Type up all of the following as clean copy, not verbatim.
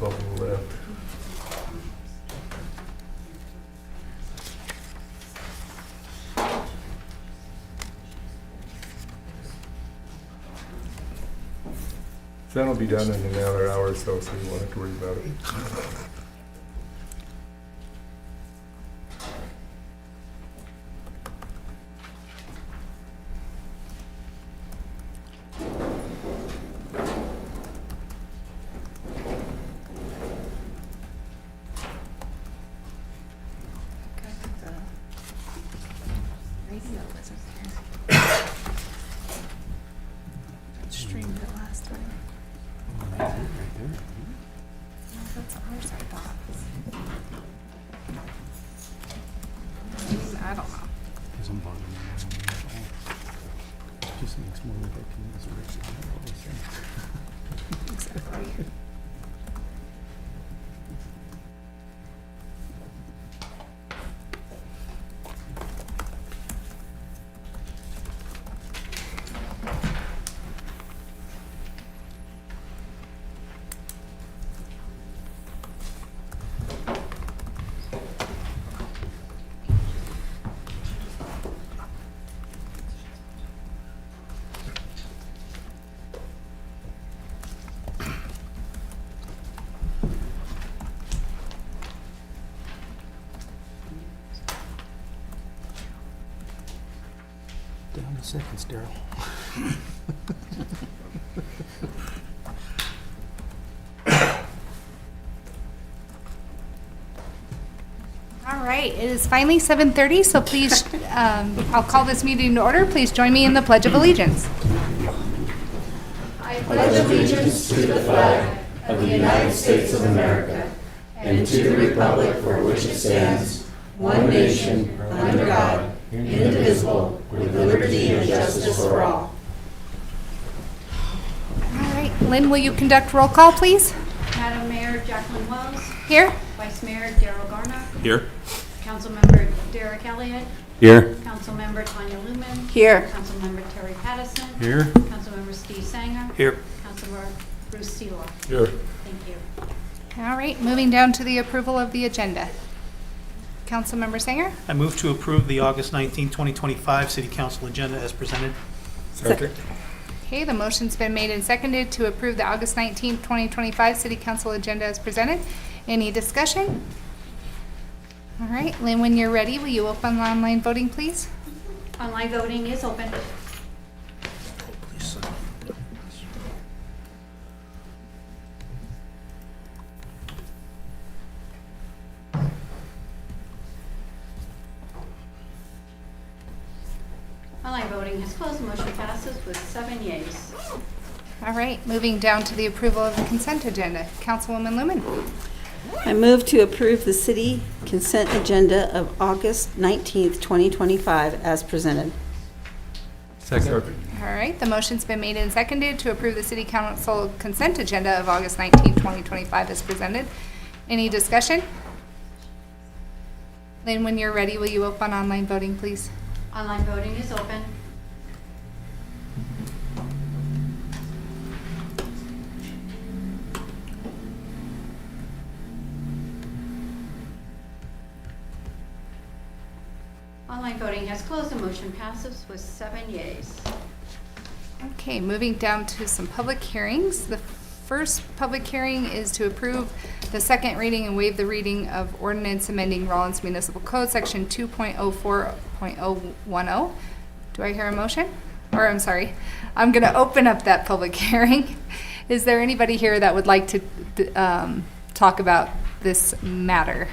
Bubble left. That'll be done in another hour or so, so you won't have to worry about it. Streamed it last time. That's ours, I thought. I don't know. Just makes more like Exactly. down to seconds, Daryl. All right, it is finally 7:30, so please, I'll call this meeting to order. Please join me in the Pledge of Allegiance. I pledge allegiance to the flag of the United States of America and to the republic for which it stands, one nation, under God, indivisible, with liberty and justice for all. All right, Lynn, will you conduct roll call, please? Madam Mayor Jacqueline Wells, Here? Vice Mayor Darrell Garna, Here. Councilmember Derek Elliott, Here. Councilmember Tanya Lumen, Here. Councilmember Terry Pattison, Here. Councilmember Steve Sanger, Here. Councilmember Bruce Seeler. Here. Thank you. All right, moving down to the approval of the agenda. Councilmember Sanger? I move to approve the August 19, 2025 City Council agenda as presented. Second. Okay, the motion's been made and seconded to approve the August 19th, 2025 City Council agenda as presented. Any discussion? All right, Lynn, when you're ready, will you open the online voting, please? Online voting is open. Online voting has closed. The motion passes with 7 yeas. All right, moving down to the approval of the consent agenda. Councilwoman Lumen? I move to approve the city consent agenda of August 19th, 2025 as presented. Second. All right, the motion's been made and seconded to approve the City Council consent agenda of August 19th, 2025 as presented. Any discussion? Lynn, when you're ready, will you open online voting, please? Online voting is open. Online voting has closed. The motion passes with 7 yeas. Okay, moving down to some public hearings. The first public hearing is to approve the second reading and waive the reading of ordinance amending Rawlins Municipal Code, Section 2.04.010. Do I hear a motion? Or, I'm sorry, I'm going to open up that public hearing. Is there anybody here that would like to talk about this matter?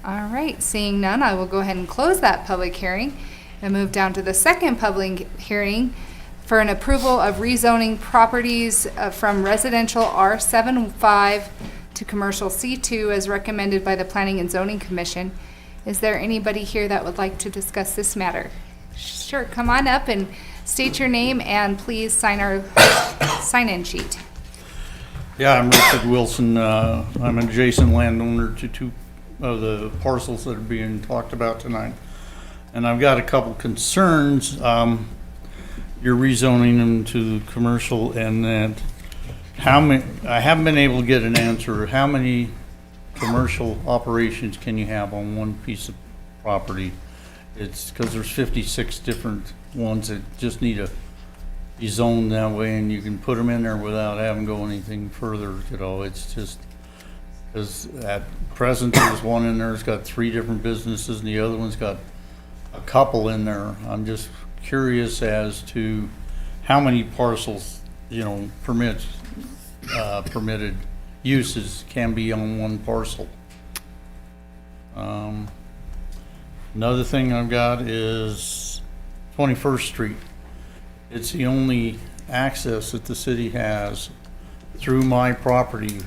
All right, seeing none, I will go ahead and close that public hearing and move down to the second public hearing for an approval of rezoning properties from residential R75 to commercial C2 as recommended by the Planning and Zoning Commission. Is there anybody here that would like to discuss this matter? Sure, come on up and State your name and please sign our sign-in sheet. Yeah, I'm Richard Wilson. I'm an adjacent landowner to two of the parcels that are being talked about tonight. And I've got a couple concerns. You're rezoning them to commercial, and that I haven't been able to get an answer. How many commercial operations can you have on one piece of property? It's because there's 56 different ones that just need to be zoned that way, and you can put them in there without having to go anything further. It's just, because at present, there's one in there that's got 3 different businesses, and the other one's got a couple in there. I'm just curious as to how many parcels, permitted uses can be on one parcel. Another thing I've got is 21st Street. It's the only access that the city has through my property,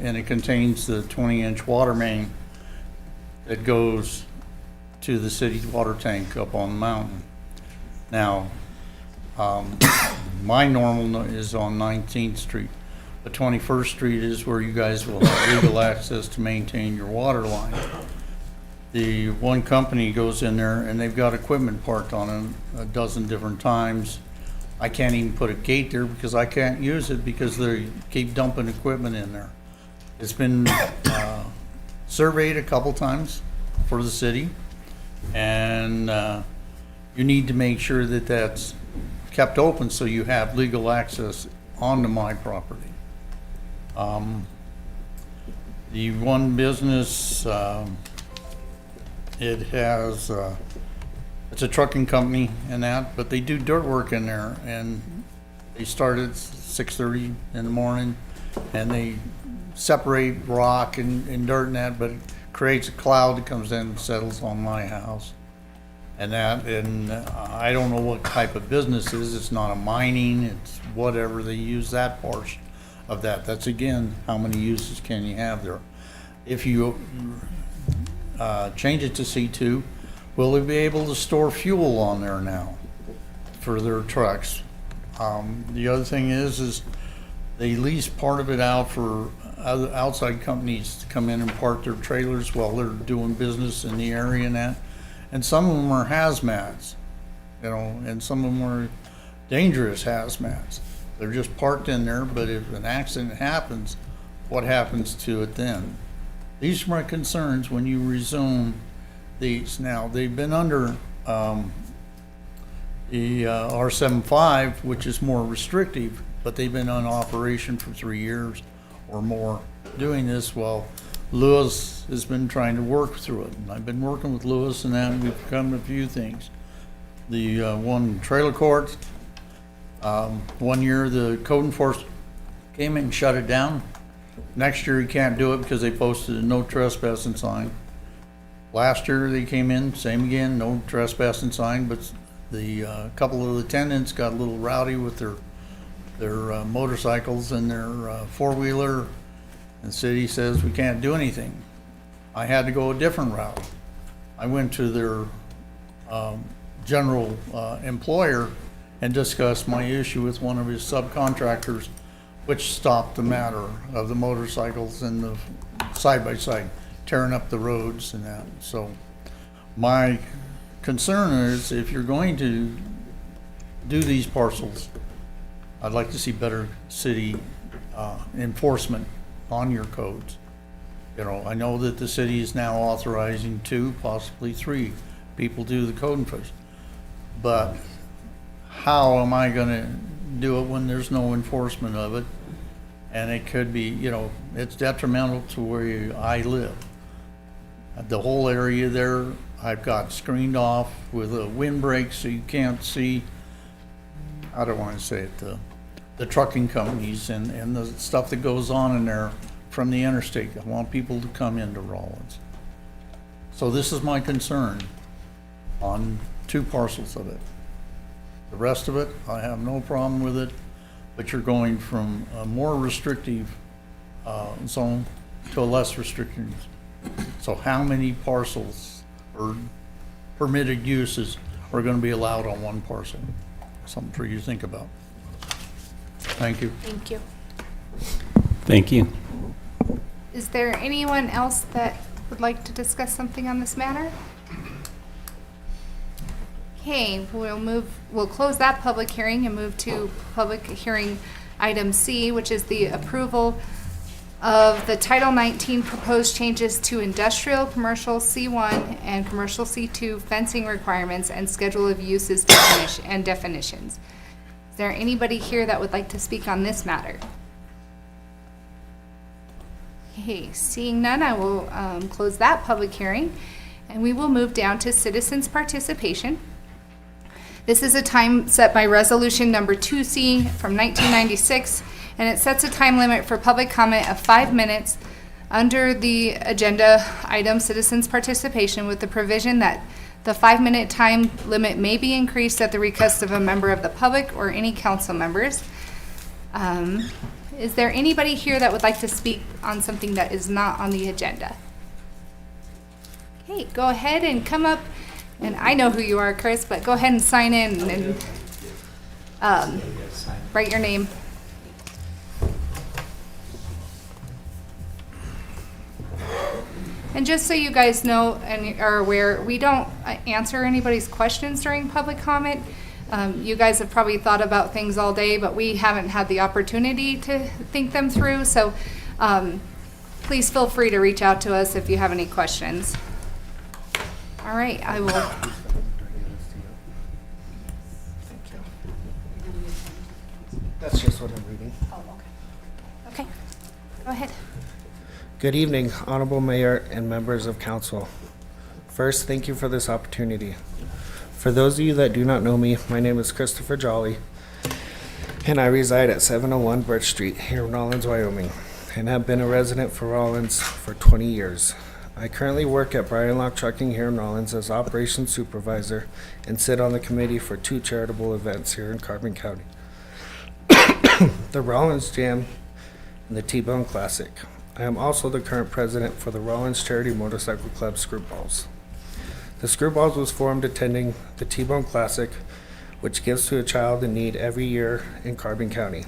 and it contains the 20-inch water main that goes to the city's water tank up on the mountain. Now, my normal is on 19th Street. But 21st Street is where you guys will have legal access to maintain your water line. The one company goes in there and they've got equipment parked on it a dozen different times. I can't even put a gate there because I can't use it because they keep dumping equipment in there. It's been surveyed a couple times for the city, and you need to make sure that that's kept open so you have legal access onto my property. The one business, it has, it's a trucking company and that, but they do dirt work in there, and they start at 6:30 in the morning, and they separate rock and dirt and that, but it creates a cloud that comes in and settles on my house. And I don't know what type of business it is. It's not a mining, it's whatever. They use that portion of that. That's again, how many uses can you have there? If you change it to C2, will they be able to store fuel on there now for their trucks? The other thing is they lease part of it out for other outside companies to come in and park their trailers while they're doing business in the area and that. And some of them are hazmats, and some of them are dangerous hazmats. They're just parked in there, but if an accident happens, what happens to it then? These are my concerns when you rezone these. Now, they've been under the R75, which is more restrictive, but they've been on operation for 3 years or more doing this. Well, Lewis has been trying to work through it, and I've been working with Lewis and that, and we've come to a few things. The one trailer court, 1 year the code enforcement came in and shut it down. Next year he can't do it because they posted a no trespassing sign. Last year they came in, same again, no trespassing sign, but the couple of the tenants got a little rowdy with their motorcycles and their four-wheeler. And the city says we can't do anything. I had to go a different route. I went to their general employer and discussed my issue with one of his subcontractors, which stopped the matter of the motorcycles and the side-by-side tearing up the roads and that. So my concern is if you're going to do these parcels, I'd like to see better city enforcement on your codes. I know that the city is now authorizing 2, possibly 3 people do the code enforcement, but how am I gonna do it when there's no enforcement of it? And it could be, it's detrimental to where I live. The whole area there, I've got screened off with a windbreak so you can't see, I don't want to say it, the trucking companies and the stuff that goes on in there from the interstate. I want people to come into Rawlins. So this is my concern on 2 parcels of it. The rest of it, I have no problem with it, but you're going from a more restrictive zone to a less restrictive. So how many parcels or permitted uses are going to be allowed on one parcel? something for you to think about. Thank you. Thank you. Thank you. Is there anyone else that would like to discuss something on this matter? Okay, we'll close that public hearing and move to public hearing item C, which is the approval of the Title 19 proposed changes to industrial, commercial C1 and commercial C2 fencing requirements and schedule of uses and definitions. Is there anybody here that would like to speak on this matter? Okay, seeing none, I will close that public hearing, and we will move down to citizens' participation. This is a time set by Resolution Number 2C from 1996, and it sets a time limit for public comment of 5 minutes under the agenda item citizens' participation, with the provision that the 5-minute time limit may be increased at the request of a member of the public or any council members. Is there anybody here that would like to speak on something that is not on the agenda? Okay, go ahead and come up, and I know who you are, Chris, but go ahead and sign in and write your name. And just so you guys know and are aware, we don't answer anybody's questions during public comment. You guys have probably thought about things all day, but we haven't had the opportunity to think them through. So please feel free to reach out to us if you have any questions. All right, I will. That's just what I'm reading. Oh, okay. Okay, go ahead. Good evening, Honorable Mayor and members of council. First, thank you for this opportunity. For those of you that do not know me, my name is Christopher Jolly, and I reside at 701 Birch Street here in Rawlins, Wyoming, and have been a resident for Rawlins for 20 years. I currently work at Brian Lock Trucking here in Rawlins as operations supervisor and sit on the committee for 2 charitable events here in Carbon County. The Rawlins Jam and the T-Bone Classic. I am also the current president for the Rawlins Charity Motorcycle Club Screwballs. The Screwballs was formed attending the T-Bone Classic, which gives to a child in need every year in Carbon County.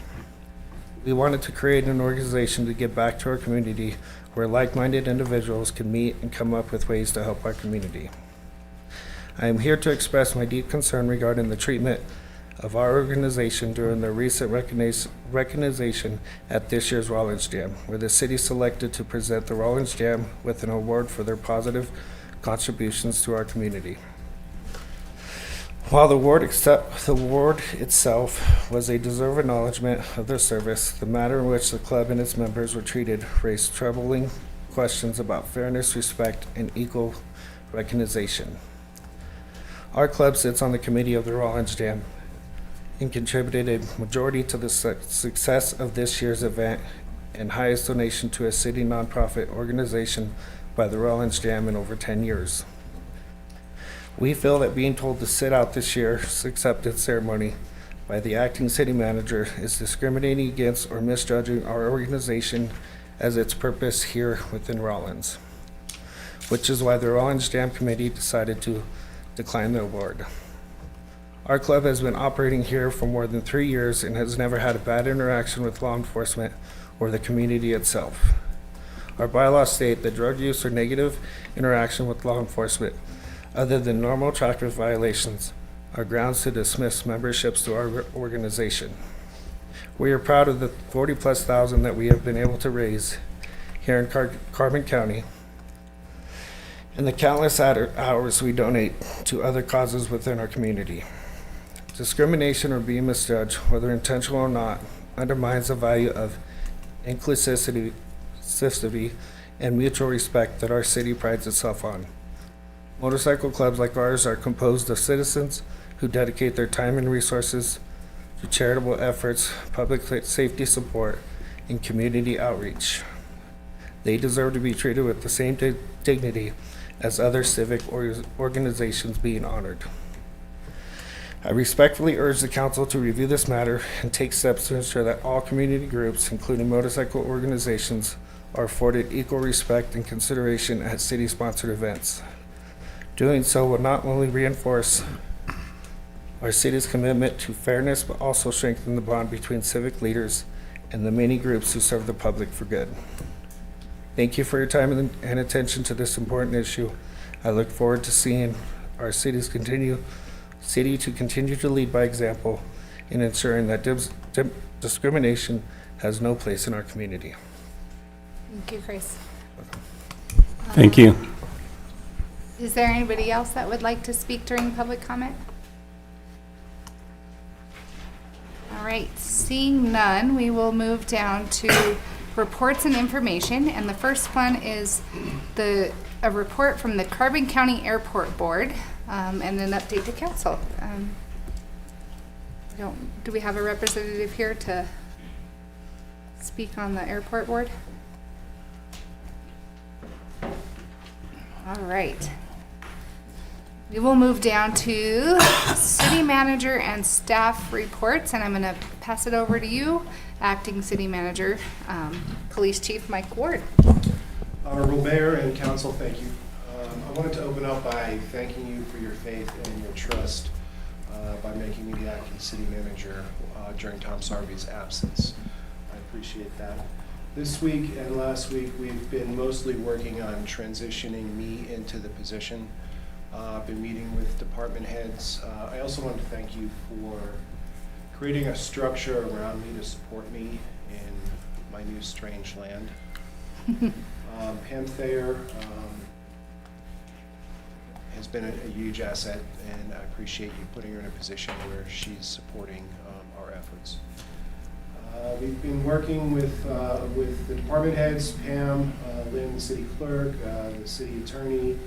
We wanted to create an organization to give back to our community where like-minded individuals can meet and come up with ways to help our community. I am here to express my deep concern regarding the treatment of our organization during the recent recognition at this year's Rawlins Jam, where the city selected to present the Rawlins Jam with an award for their positive contributions to our community. While the award itself was a deserved acknowledgement of their service, the manner in which the club and its members were treated raised troubling questions about fairness, respect, and equal recognition. Our club sits on the committee of the Rawlins Jam and contributed a majority to the success of this year's event and highest donation to a city nonprofit organization by the Rawlins Jam in over 10 years. We feel that being told to sit out this year's acceptance ceremony by the acting city manager is discriminating against or misjudging our organization as its purpose here within Rawlins, which is why the Rawlins Jam Committee decided to decline the award. Our club has been operating here for more than 3 years and has never had a bad interaction with law enforcement or the community itself. Our bylaws state that drug use or negative interaction with law enforcement, other than normal traffic violations, are grounds to dismiss memberships to our organization. We are proud of the 40+ thousand that we have been able to raise here in Carbon County and the countless hours we donate to other causes within our community. Discrimination or being misjudged, whether intentional or not, undermines the value of inclusivity and mutual respect that our city prides itself on. Motorcycle clubs like ours are composed of citizens who dedicate their time and resources to charitable efforts, public safety support, and community outreach. They deserve to be treated with the same dignity as other civic organizations being honored. I respectfully urge the council to review this matter and take steps to ensure that all community groups, including motorcycle organizations, are afforded equal respect and consideration at city-sponsored events. Doing so will not only reinforce our city's commitment to fairness, but also strengthen the bond between civic leaders and the many groups who serve the public for good. Thank you for your time and attention to this important issue. I look forward to seeing our city to continue to lead by example in ensuring that discrimination has no place in our community. Thank you, Chris. Thank you. Is there anybody else that would like to speak during public comment? All right, seeing none, we will move down to reports and information. And the first one is a report from the Carbon County Airport Board and an update to council. Do we have a representative here to speak on the airport board? All right. We will move down to city manager and staff reports, and I'm going to pass it over to you, acting city manager, police chief Mike Ward. Honorable Mayor and Council, thank you. I wanted to open up by thanking you for your faith and your trust by making me the acting city manager during Tom Sarvy's absence. I appreciate that. This week and last week, we've been mostly working on transitioning me into the position. I've been meeting with department heads. I also want to thank you for creating a structure around me to support me in my new strange land. Pam Thayer has been a huge asset, and I appreciate you putting her in a position where she's supporting our efforts. We've been working with the department heads, Pam, Lynn, the city clerk, the city attorney,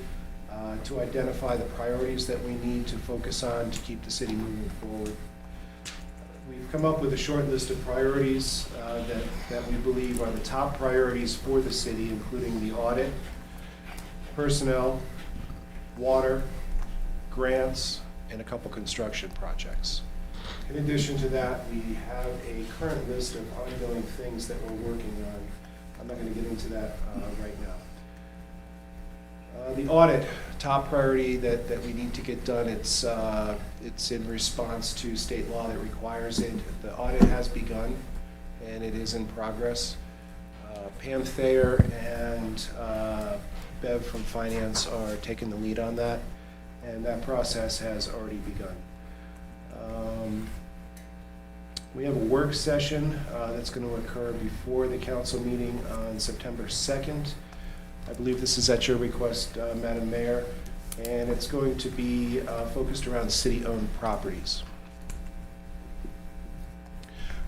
to identify the priorities that we need to focus on to keep the city moving forward. We've come up with a short list of priorities that we believe are the top priorities for the city, including the audit, personnel, water, grants, and a couple construction projects. In addition to that, we have a current list of ongoing things that we're working on. I'm not going to get into that right now. The audit, top priority that we need to get done. It's in response to state law that requires it. The audit has begun, and it is in progress. Pam Thayer and Bev from Finance are taking the lead on that, and that process has already begun. We have a work session that's going to occur before the council meeting on September 2nd. I believe this is at your request, Madam Mayor, and it's going to be focused around city-owned properties.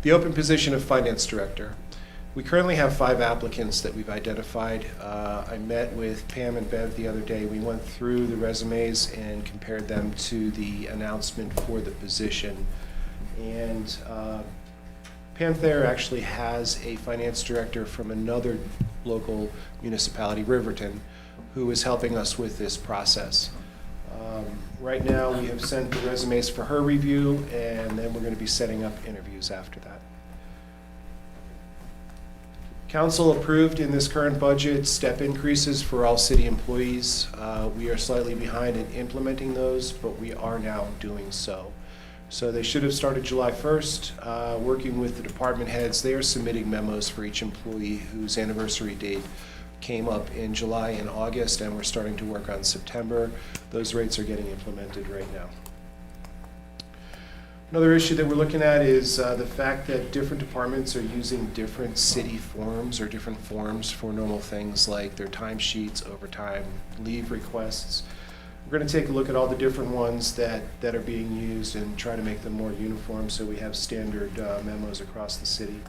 The open position of Finance Director. We currently have 5 applicants that we've identified. I met with Pam and Bev the other day. We went through the resumes and compared them to the announcement for the position. And Pam Thayer actually has a finance director from another local municipality, Riverton, who is helping us with this process. Right now, we have sent the resumes for her review, and then we're going to be setting up interviews after that. Council approved in this current budget step increases for all city employees. We are slightly behind in implementing those, but we are now doing so. So they should have started July 1st. Working with the department heads, they are submitting memos for each employee whose anniversary date came up in July and August, and we're starting to work on September. Those rates are getting implemented right now. Another issue that we're looking at is the fact that different departments are using different city forms or different forms for normal things like their timesheets, overtime, leave requests. We're going to take a look at all the different ones that are being used and try to make them more uniform so we have standard memos across the city.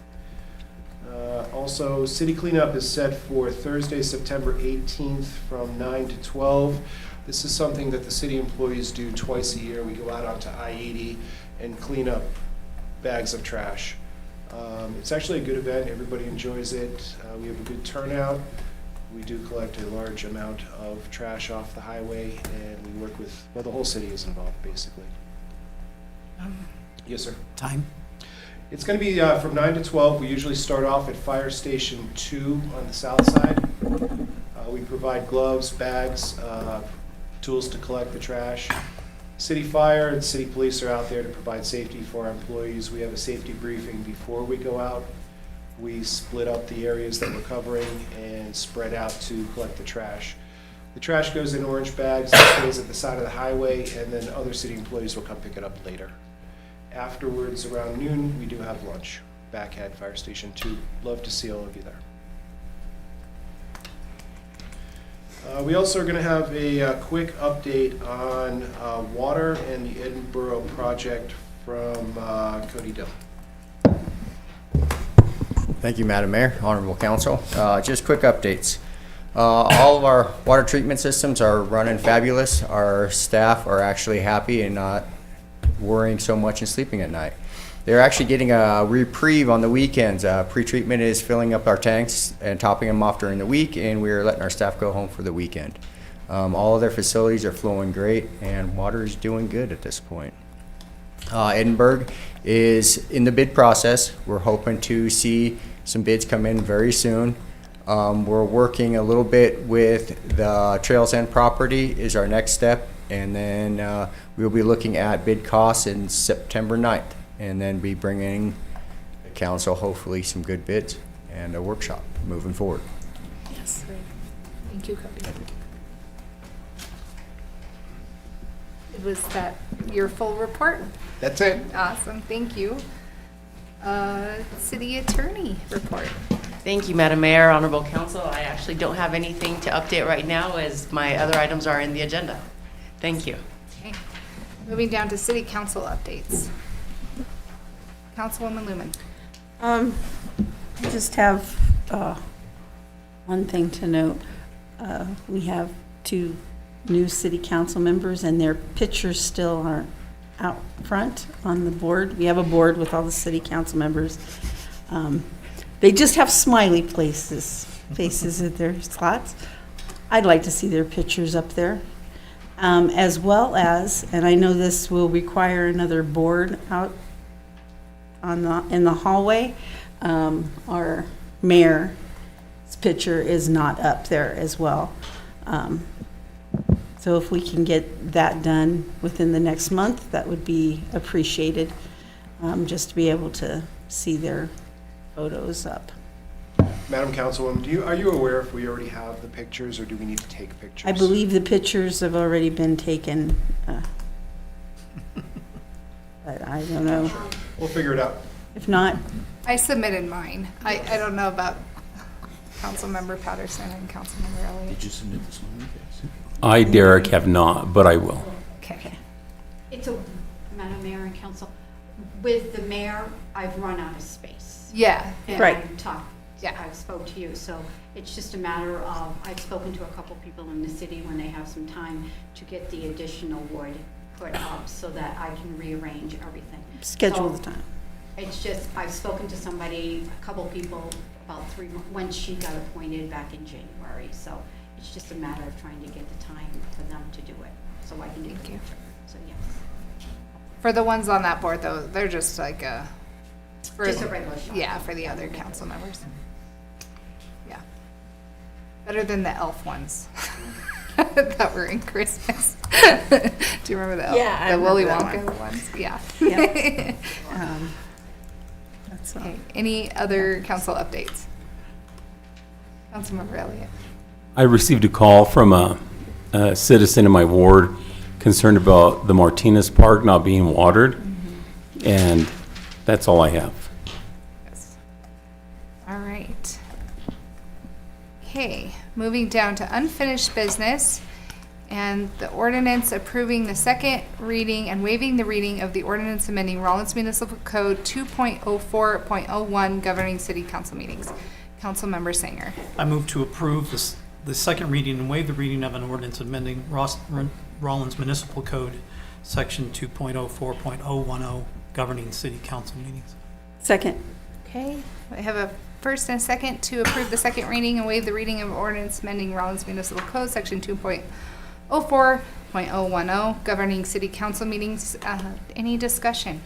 Also, city cleanup is set for Thursday, September 18th from 9 to 12. This is something that the city employees do twice a year. We go out onto I-80 and clean up bags of trash. It's actually a good event. Everybody enjoys it. We have a good turnout. We do collect a large amount of trash off the highway, and we work with, well, the whole city is involved, basically. Yes, sir. Time? It's going to be from 9 to 12. We usually start off at Fire Station 2 on the south side. We provide gloves, bags, tools to collect the trash. City Fire and City Police are out there to provide safety for our employees. We have a safety briefing before we go out. We split up the areas that we're covering and spread out to collect the trash. The trash goes in orange bags, it stays at the side of the highway, and then other city employees will come pick it up later. Afterwards, around noon, we do have lunch back at Fire Station 2. Love to see all of you there. We also are going to have a quick update on water and the Edinburgh project from Cody Dill. Thank you, Madam Mayor, Honorable Council. Just quick updates. All of our water treatment systems are running fabulous. Our staff are actually happy and not worrying so much and sleeping at night. They're actually getting a reprieve on the weekends. Pre-treatment is filling up our tanks and topping them off during the week, and we're letting our staff go home for the weekend. All of their facilities are flowing great, and water is doing good at this point. Edinburgh is in the bid process. We're hoping to see some bids come in very soon. We're working a little bit with the Trails End property is our next step, and then we'll be looking at bid costs in September 9th, and then be bringing the council hopefully some good bids and a workshop moving forward. Yes. Thank you, Cody. Was that your full report? That's it. Awesome, thank you. City Attorney report. Thank you, Madam Mayor, Honorable Council. I actually don't have anything to update right now as my other items are in the agenda. Thank you. Okay. Moving down to City Council updates. Councilwoman Lumen. I just have one thing to note. We have 2 new city council members, and their pictures still aren't out front on the board. We have a board with all the city council members. They just have smiley faces at their slots. I'd like to see their pictures up there. As well as, and I know this will require another board out in the hallway, our mayor's picture is not up there as well. So if we can get that done within the next month, that would be appreciated, just to be able to see their photos up. Madam Councilwoman, are you aware if we already have the pictures, or do we need to take pictures? I believe the pictures have already been taken, but I don't know. We'll figure it out. If not, I submitted mine. I don't know about Councilmember Patterson and Councilmember Elliott. Did you submit this one? I, Derek, have not, but I will. Okay. It's a, Madam Mayor and Council, with the mayor, I've run out of space. Yeah. And Right. I've talked, I've spoke to you, so it's just a matter of, I've spoken to a couple people in the city when they have some time to get the additional wood put up so that I can rearrange everything. schedule So, the time. It's just, I've spoken to somebody, a couple people, about 3 months, when she got appointed back in January, so it's just a matter of trying to get the time for them to do it, so I can get Thank the you. picture. So, yes. For the ones on that board, though, they're just like Just a regular shot. Yeah, for the other council members. Yeah. Better than the elf ones that were in Christmas. Do you remember the elf? Yeah, I the Willy remember that Wonka ones? Yeah. Yep. That's all. Okay. Any other council updates? Councilmember Elliott. I received a call from a citizen in my ward concerned about the Martinez Park not being watered, and that's all I have. Yes. All right. Okay, moving down to unfinished business and the ordinance approving the second reading and waiving the reading of the ordinance amending Rawlins Municipal Code 2.04.01 governing city council meetings. Councilmember Sanger. I move to approve the second reading and waive the reading of an ordinance amending Rawlins Municipal Code, Section 2.04.010, governing city council meetings. Second. Okay, I have a first and a second to approve the second reading and waive the reading of ordinance amending Rawlins Municipal Code, Section 2.04.010, governing city council meetings. Any discussion?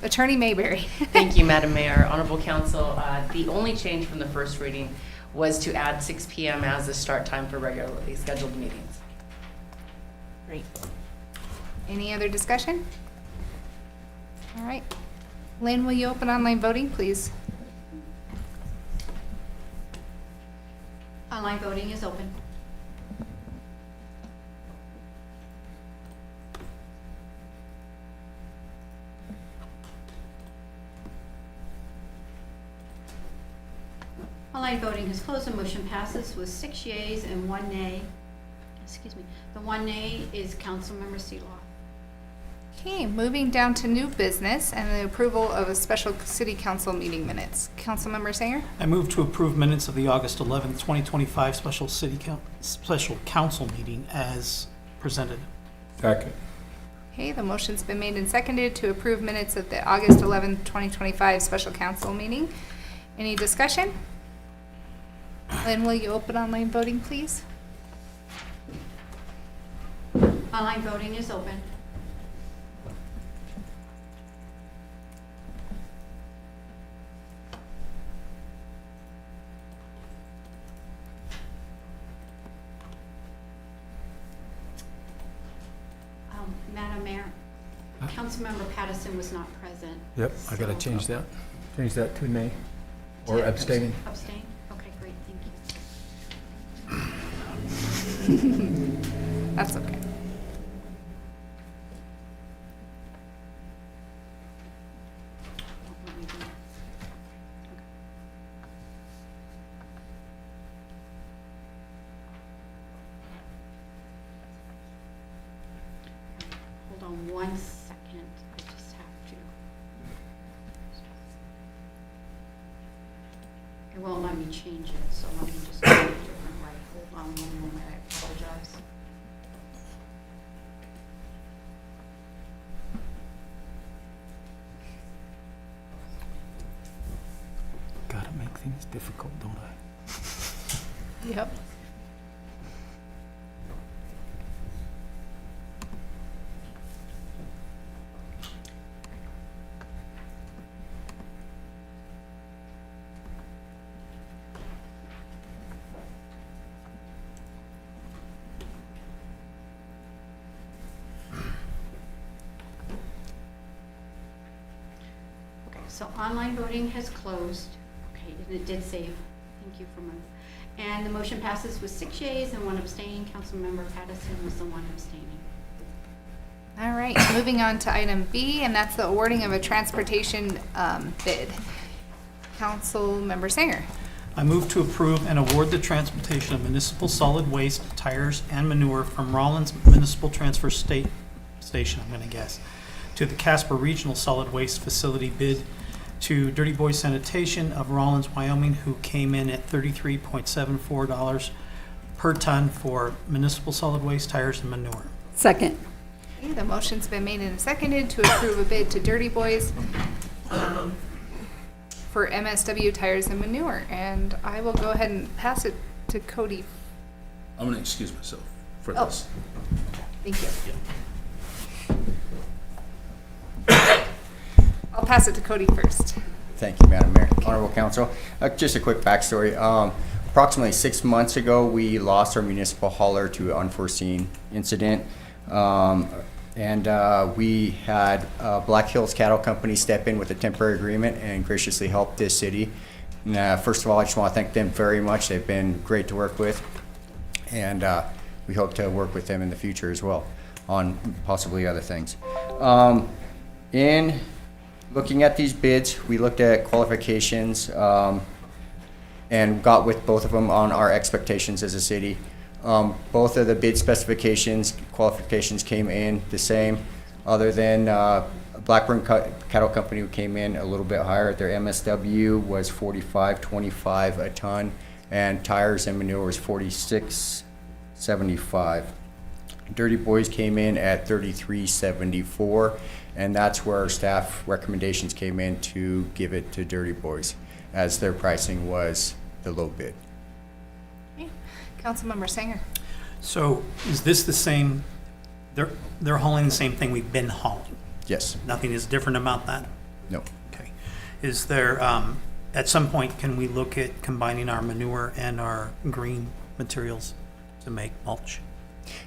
Attorney Mayberry. Thank you, Madam Mayor, Honorable Council. The only change from the first reading was to add 6 PM as the start time for regularly scheduled meetings. Great. Any other discussion? All right. Lynn, will you open online voting, please? Online voting is open. Online voting has closed. The motion passes with 6 yeas and 1 nay. Excuse me. The 1 nay is Councilmember Seeloff. Okay, moving down to new business and the approval of a special city council meeting minutes. Councilmember Sanger? I move to approve minutes of the August 11th, 2025 special council meeting as presented. Second. Okay, the motion's been made and seconded to approve minutes of the August 11th, 2025 special council meeting. Any discussion? Lynn, will you open online voting, please? Online voting is open. Madam Mayor, Councilmember Patterson was not present. Yep, I gotta so- change that. Change that to nay. Or abstain. Abstain? Okay, great, thank you. That's okay. What we do. Okay. Hold on 1 second, I just have to. It won't let me change it, so let me just do it a different way. Hold on 1 moment, I apologize. Gotta make things difficult, don't I? Yep. Okay, so online voting has closed. Okay, and it did save. Thank you for my, and the motion passes with 6 yeas and 1 abstaining. Councilmember Patterson was the one abstaining. All right, moving on to item B, and that's the awarding of a transportation bid. Councilmember Sanger? I move to approve and award the transportation of municipal solid waste, tires, and manure from Rawlins Municipal Transfer Station, I'm going to guess, to the Casper Regional Solid Waste Facility bid to Dirty Boy Sanitation of Rawlins, Wyoming, who came in at $33.74 per ton for municipal solid waste, tires, and manure. Second. Okay, the motion's been made and seconded to approve a bid to Dirty Boys for MSW tires and manure, and I will go ahead and pass it to Cody. I'm going to excuse myself for Oh. this. Thank you. I'll pass it to Cody first. Thank you, Madam Mayor. Honorable Council. Just a quick backstory. Approximately 6 months ago, we lost our municipal hauler to an unforeseen incident. We had Black Hills Cattle Company step in with a temporary agreement and graciously help this city. First of all, I just want to thank them very much. They've been great to work with, and we hope to work with them in the future as well on possibly other things. In looking at these bids, we looked at qualifications and got with both of them on our expectations as a city. Both of the bid specifications, qualifications came in the same, other than Blackburn Cattle Company, who came in a little bit higher. Their MSW was $45.25 a ton, and tires and manure was $46.75. Dirty Boys came in at $33.74, and that's where our staff recommendations came in to give it to Dirty Boys, as their pricing was the low bid. Okay. Councilmember Sanger? So is this the same, they're hauling the same thing we've been hauling? Yes. Nothing is different about that? No. Okay. Is there, at some point, can we look at combining our manure and our green materials to make mulch?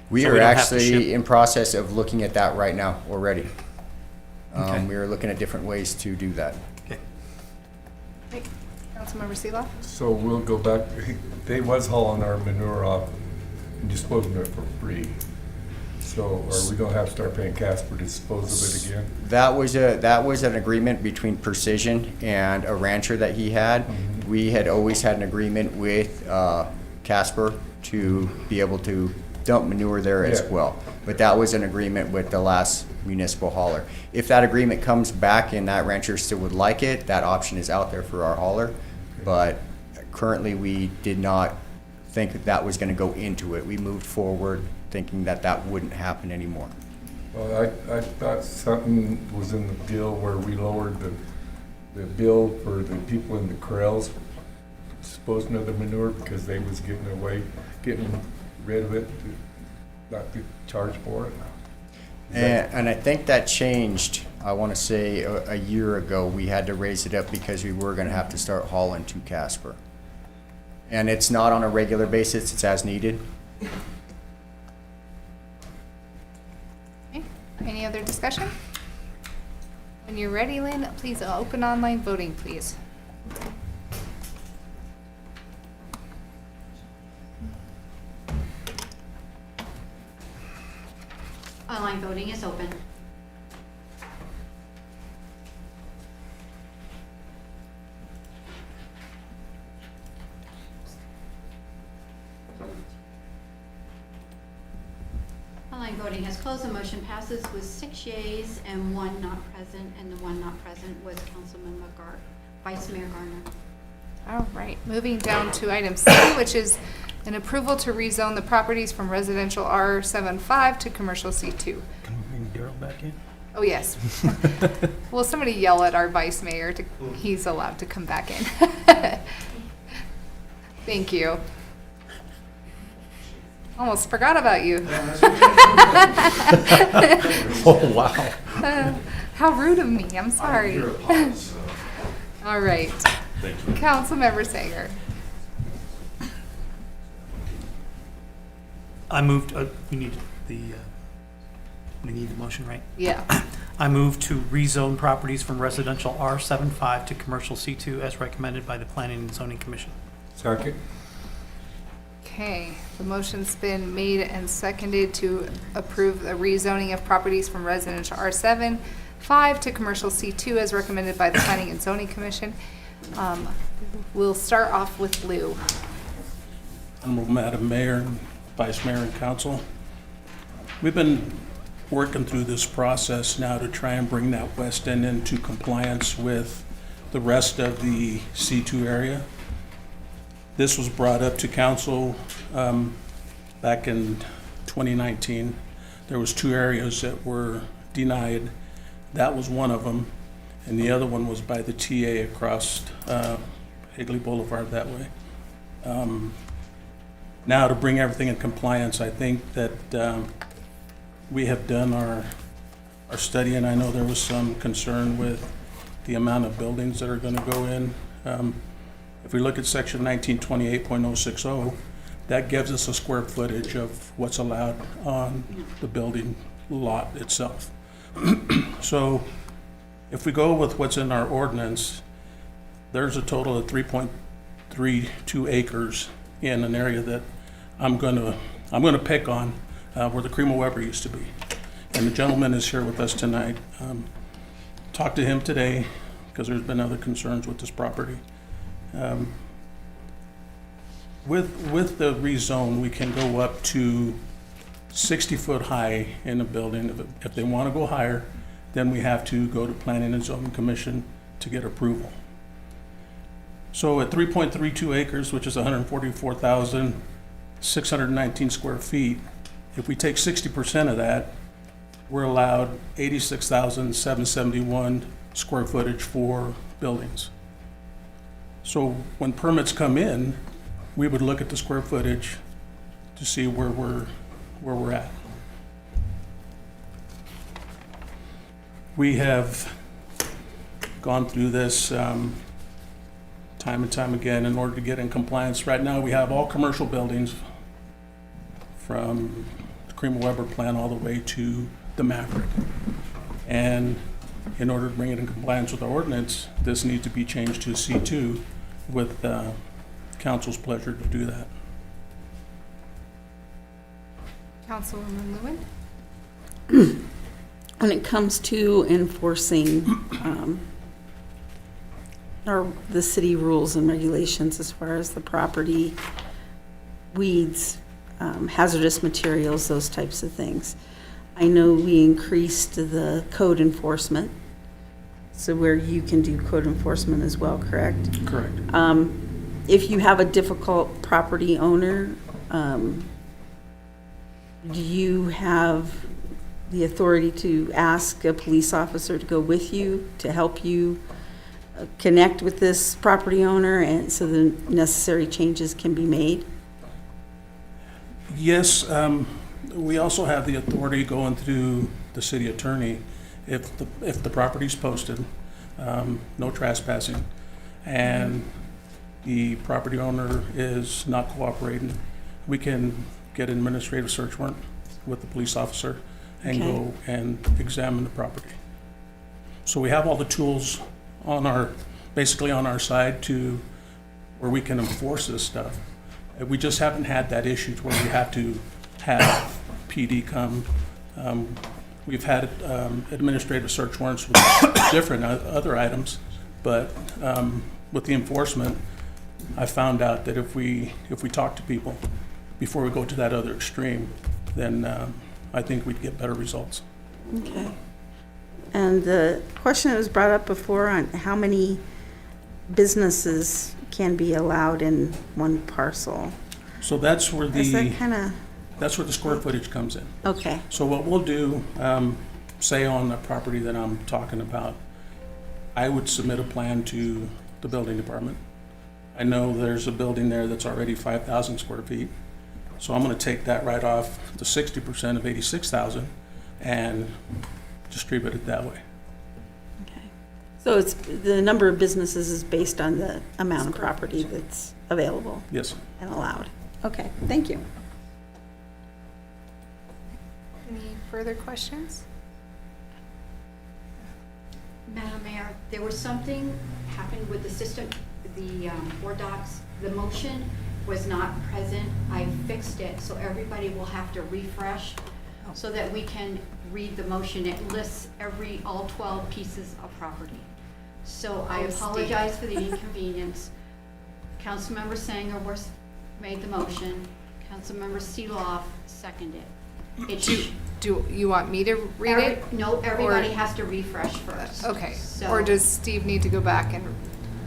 We So are we don't have to actually ship- in process of looking at that right now already. Okay. We are looking at different ways to do that. Okay. Great. Councilmember Seeloff? So we'll go back, they was hauling our manure off and disposing of it for free. So are we gonna have to start paying Casper to dispose of it again? That was an agreement between Precision and a rancher that he had. Mhm. We had always had an agreement with Casper to be able to dump manure there as Yeah. well. But that was an agreement with the last municipal hauler. If that agreement comes back and that rancher still would like it, that option is out there for our hauler. But currently, we did not think that that was gonna go into it. We moved forward thinking that that wouldn't happen anymore. Well, I thought something was in the deal where we lowered the bill for the people in the corrals disposing of the manure because they was getting rid of it, not to charge for it. Is that- And I think that changed, I want to say, a year ago. We had to raise it up because we were going to have to start hauling to Casper. And it's not on a regular basis, it's as needed. Okay. Any other discussion? When you're ready, Lynn, please open online voting, please. Online voting is open. Online voting has closed. The motion passes with 6 yeas and 1 not present, and the 1 not present was Councilman Vice Mayor Garner. All right, moving down to item C, which is an approval to rezone the properties from residential R75 to commercial C2. Can we bring Daryl back in? Oh, yes. Will somebody yell at our vice mayor to, he's allowed to come back in. Thank you. Almost forgot about you. Oh, wow. How rude of me, I'm sorry. All right. Councilmember Sanger. I moved, we need the motion, right? Yeah. I move to rezone properties from residential R75 to commercial C2 as recommended by the Planning and Zoning Commission. Second? Okay, the motion's been made and seconded to approve the rezoning of properties from residential R7-5 to commercial C2 as recommended by the Planning and Zoning Commission. We'll start off with Lou. Honorable Madam Mayor, and Vice Mayor and Council. We've been working through this process now to try and bring that west end into compliance with the rest of the C2 area. This was brought up to council back in 2019. There was 2 areas that were denied. That was one of them, and the other one was by the TA across Higley Boulevard that way. Now to bring everything in compliance, I think that we have done our study, and I know there was some concern with the amount of buildings that are going to go in. If we look at section 1928.060, that gives us a square footage of what's allowed on the building lot itself. So if we go with what's in our ordinance, there's a total of 3.32 acres in an area that I'm gonna pick on where the Cream of Weber used to be. And the gentleman is here with us tonight. Talked to him today because there's been other concerns with this property. With the rezone, we can go up to 60 foot high in a building. If they want to go higher, then we have to go to Planning and Zoning Commission to get approval. So at 3.32 acres, which is 144,619 square feet, if we take 60% of that, we're allowed 86,771 square footage for buildings. So when permits come in, we would look at the square footage to see where we're at. We have gone through this time and time again in order to get in compliance. Right now, we have all commercial buildings from the Cream Weber plant all the way to the Maverick. And in order to bring it in compliance with our ordinance, this needs to be changed to C2 with council's pleasure to do that. Councilwoman Lewin? When it comes to enforcing the city rules and regulations as far as the property, weeds, hazardous materials, those types of things, I know we increased the code enforcement, so where you can do code enforcement as well, correct? Correct. If you have a difficult property owner, do you have the authority to ask a police officer to go with you to help you connect with this property owner and so the necessary changes can be made? Yes, we also have the authority going through the city attorney if the property's posted, no trespassing, and the property owner is not cooperating, we can get an administrative search warrant with the police officer and go and examine the property. So we have all the tools on basically on our side to where we can enforce this stuff. We just haven't had that issue to where we have to have PD come. We've had administrative search warrants with different other items, but with the enforcement, I found out that if we talk to people before we go to that other extreme, then I think we'd get better results. Okay. And the question that was brought up before on how many businesses can be allowed in one parcel. So that's where Is that kind of, that's where the square footage comes in. okay, So what we'll do, say on the property that I'm talking about, I would submit a plan to the building department. I know there's a building there that's already 5,000 square feet. So I'm gonna take that right off the 60% of 86,000 and distribute it that way. okay. So it's, the number of businesses is based on the amount of property that's available Yes. and allowed. Okay, thank you. Any further questions? Madam Mayor, there was something happened with the system, the board docs, the motion was not present. I fixed it, so everybody will have to refresh so that we can read the motion. It lists all 12 pieces of property. So I apologize for the inconvenience. Councilmember Sanger made the motion. Councilmember Seeloff seconded it. Do you want me to read it? No, everybody has to refresh first. Okay, So- or does Steve need to go back and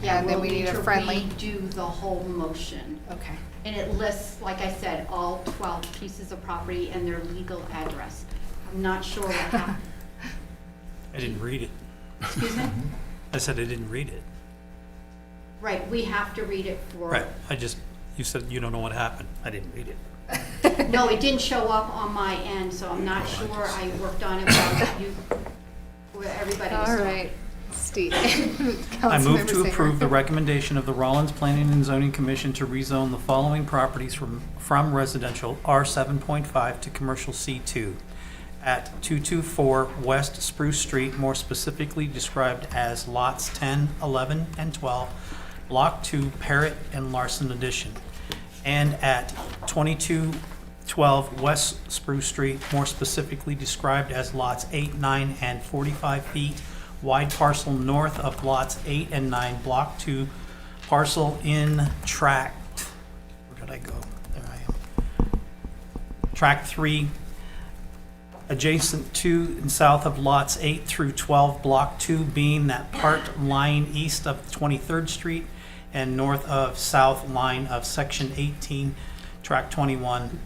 then we'll we need a friendly? redo the whole motion. Okay. And it lists, like I said, all 12 pieces of property and their legal address. I'm not sure what happened. I didn't read it. Excuse me? I said I didn't read it. Right, we have to read it for. Right, you said you don't know what happened. I didn't read it. No, it didn't show up on my end, so I'm not sure. I worked on it while everybody was All talking. right, Steve. I move Councilmember to Sanger. approve the recommendation of the Rawlins Planning and Zoning Commission to rezone the following properties from residential R7.5 to commercial C2 at 224 West Spruce Street, more specifically described as lots 10, 11, and 12, Block 2, Parrott and Larson Addition, and at 2212 West Spruce Street, more specifically described as lots 8, 9, and 45 feet, wide parcel north of lots 8 and 9, Block 2, parcel in tract, where did I go? There I am. Tract 3, adjacent to and south of lots 8 through 12, Block 2 being that part lying east of 23rd Street and north of south line of Section 18, Tract 21,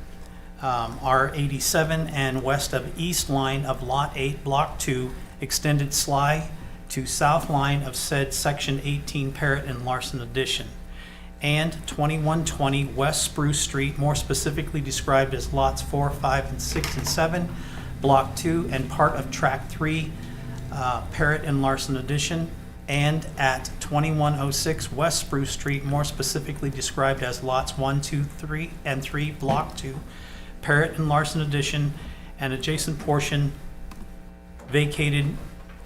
R87, and west of east line of Lot 8, Block 2, extended sly to south line of said Section 18, Parrott and Larson Addition, and 2120 West Spruce Street, more specifically described as lots 4, 5, and 6, and 7, Block 2, and part of Tract 3, Parrott and Larson Addition, and at 2106 West Spruce Street, more specifically described as lots 1, 2, 3, and 3, Block 2, Parrott and Larson addition, and adjacent portion vacated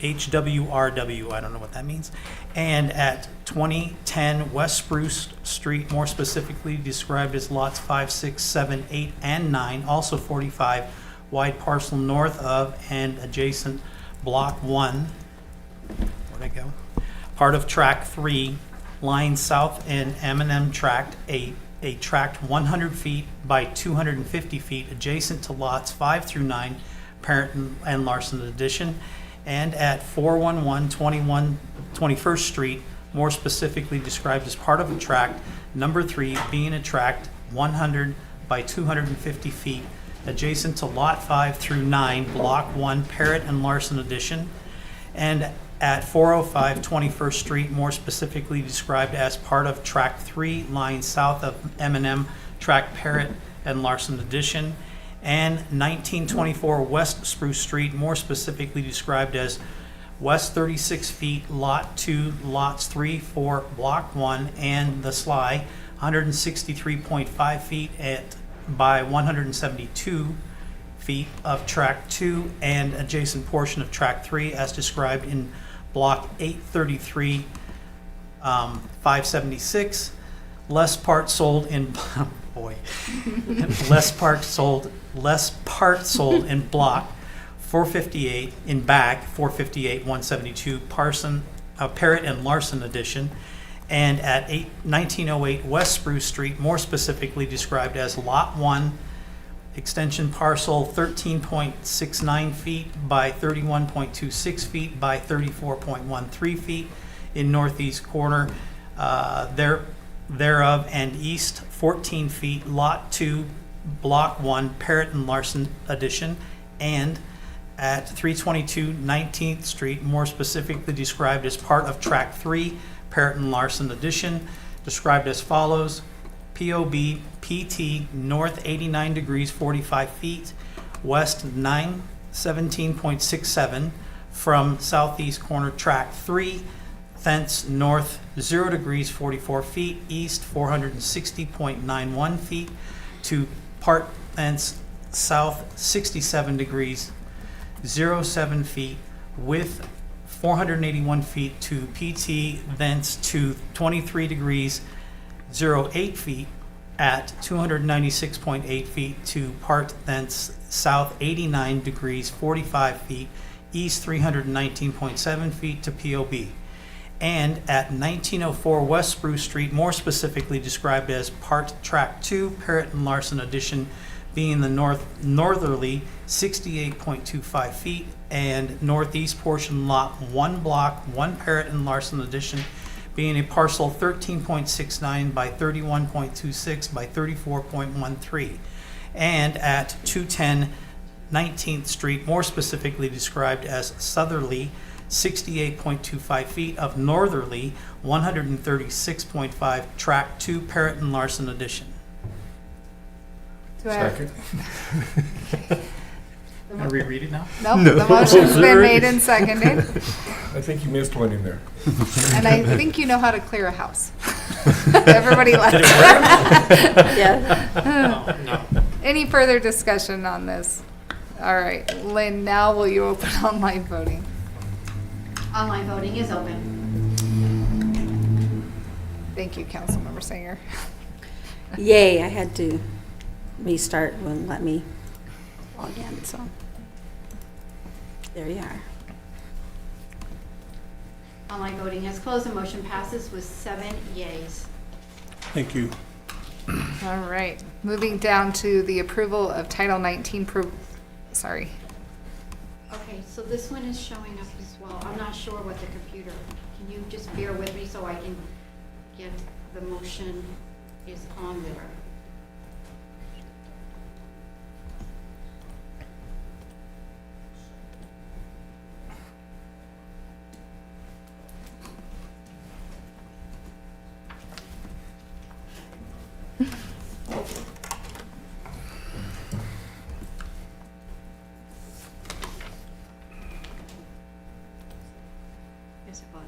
HWRW, I don't know what that means, and at 2010 West Spruce Street, more specifically described as lots 5, 6, 7, 8, and 9, also 45, wide parcel north of and adjacent Block 1, where'd I go? Part of Track 3, lying south in M&M Tract, a tract 100 feet by 250 feet adjacent to lots 5 through 9, Parrott and Larson addition, and at 411 21st Street, more specifically described as part of a tract number 3, being a tract 100 by 250 feet adjacent to lot 5 through 9, Block 1, Parrott and Larson addition, and at 405 21st Street, more specifically described as part of Tract 3, lying south of M&M Tract, Parrott and Larson addition, and 1924 West Spruce Street, more specifically described as west 36 feet, Lot 2, lots 3, 4, Block 1, and the Sly, 163.5 feet by 172 feet of Tract 2 and adjacent portion of Tract 3 as described in Block 833, 576. Less part sold in less part sold in Block 458 in Back 458 172 Parrott and Larson addition, and at 1908 West Spruce Street, more specifically described as Lot 1, extension parcel 13.69 feet by 31.26 feet by 34.13 feet in northeast corner thereof, and east 14 feet, Lot 2, Block 1, Parrott and Larson addition, and at 322 19th Street, more specifically described as part of Tract 3, Parrott and Larson addition, described as follows: POB PT north 89 degrees 45 feet, west 917.67 from southeast corner Tract 3, thence north 0 degrees 44 feet, east 460.91 feet to part thence south 67 degrees 07 feet, width 481 feet to PT, thence to 23 degrees 08 feet at 296.8 feet to part thence south 89 degrees 45 feet, east 319.7 feet to POB. And at 1904 West Spruce Street, more specifically described as part Tract 2, Parrott and Larson addition, being the northerly 68.25 feet, and northeast portion lot 1, Block 1, Parrott and Larson addition, being a parcel 13.69 by 31.26 by 34.13. And at 210 19th Street, more specifically described as southerly 68.25 feet of northerly 136.5 Tract 2, Parrott and Larson addition. Do I have- Second. Can I reread it now? Nope, the motion's been made and seconded, I think you missed one in there. and I think you know how to clear a house. Everybody left. Yeah. No, no. Any further discussion on this? All right, Lynn, now will you open online voting? Online voting is open. Thank you, Councilmember Singer. Yay, I had to restart, wouldn't let me log in, so there you are. Online voting has closed. The motion passes with 7 yeas. Thank you. All right, moving down to the approval of Title 19, sorry. Okay, so this one is showing up as well. I'm not sure what the computer, can you just bear with me so I can get the motion is on there? Yes, it was.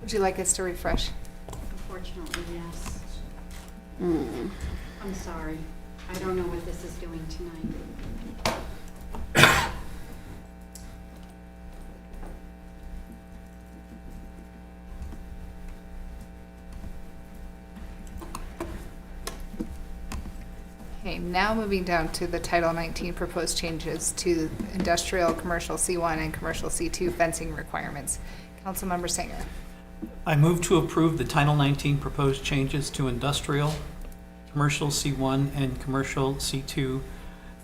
Would you like us to refresh? Unfortunately, yes. Mm. I'm sorry. I don't know what this is doing tonight. Okay, now moving down to the Title 19 proposed changes to industrial, commercial C1, and commercial C2 fencing requirements. Councilmember Singer. I move to approve the Title 19 proposed changes to industrial, commercial C1, and commercial C2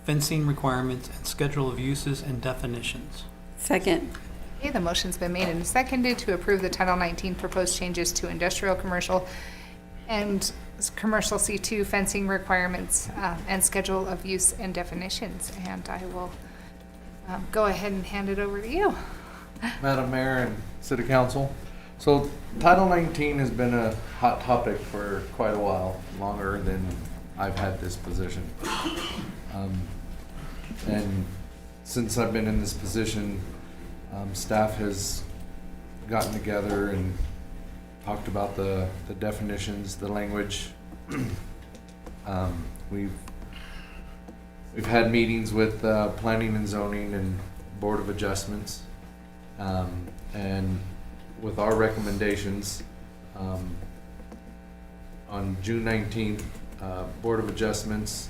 fencing requirements and schedule of uses and definitions. Second. Okay, the motion's been made and seconded to approve the Title 19 proposed changes to industrial, commercial, and commercial C2 fencing requirements and schedule of use and definitions. And I will go ahead and hand it over to you. Madam Mayor and City Council. So Title 19 has been a hot topic for quite a while, longer than I've had this position. And since I've been in this position, staff has gotten together and talked about the definitions, the language. We've had meetings with Planning and Zoning and Board of Adjustments. And with our recommendations, on June 19th, Board of Adjustments,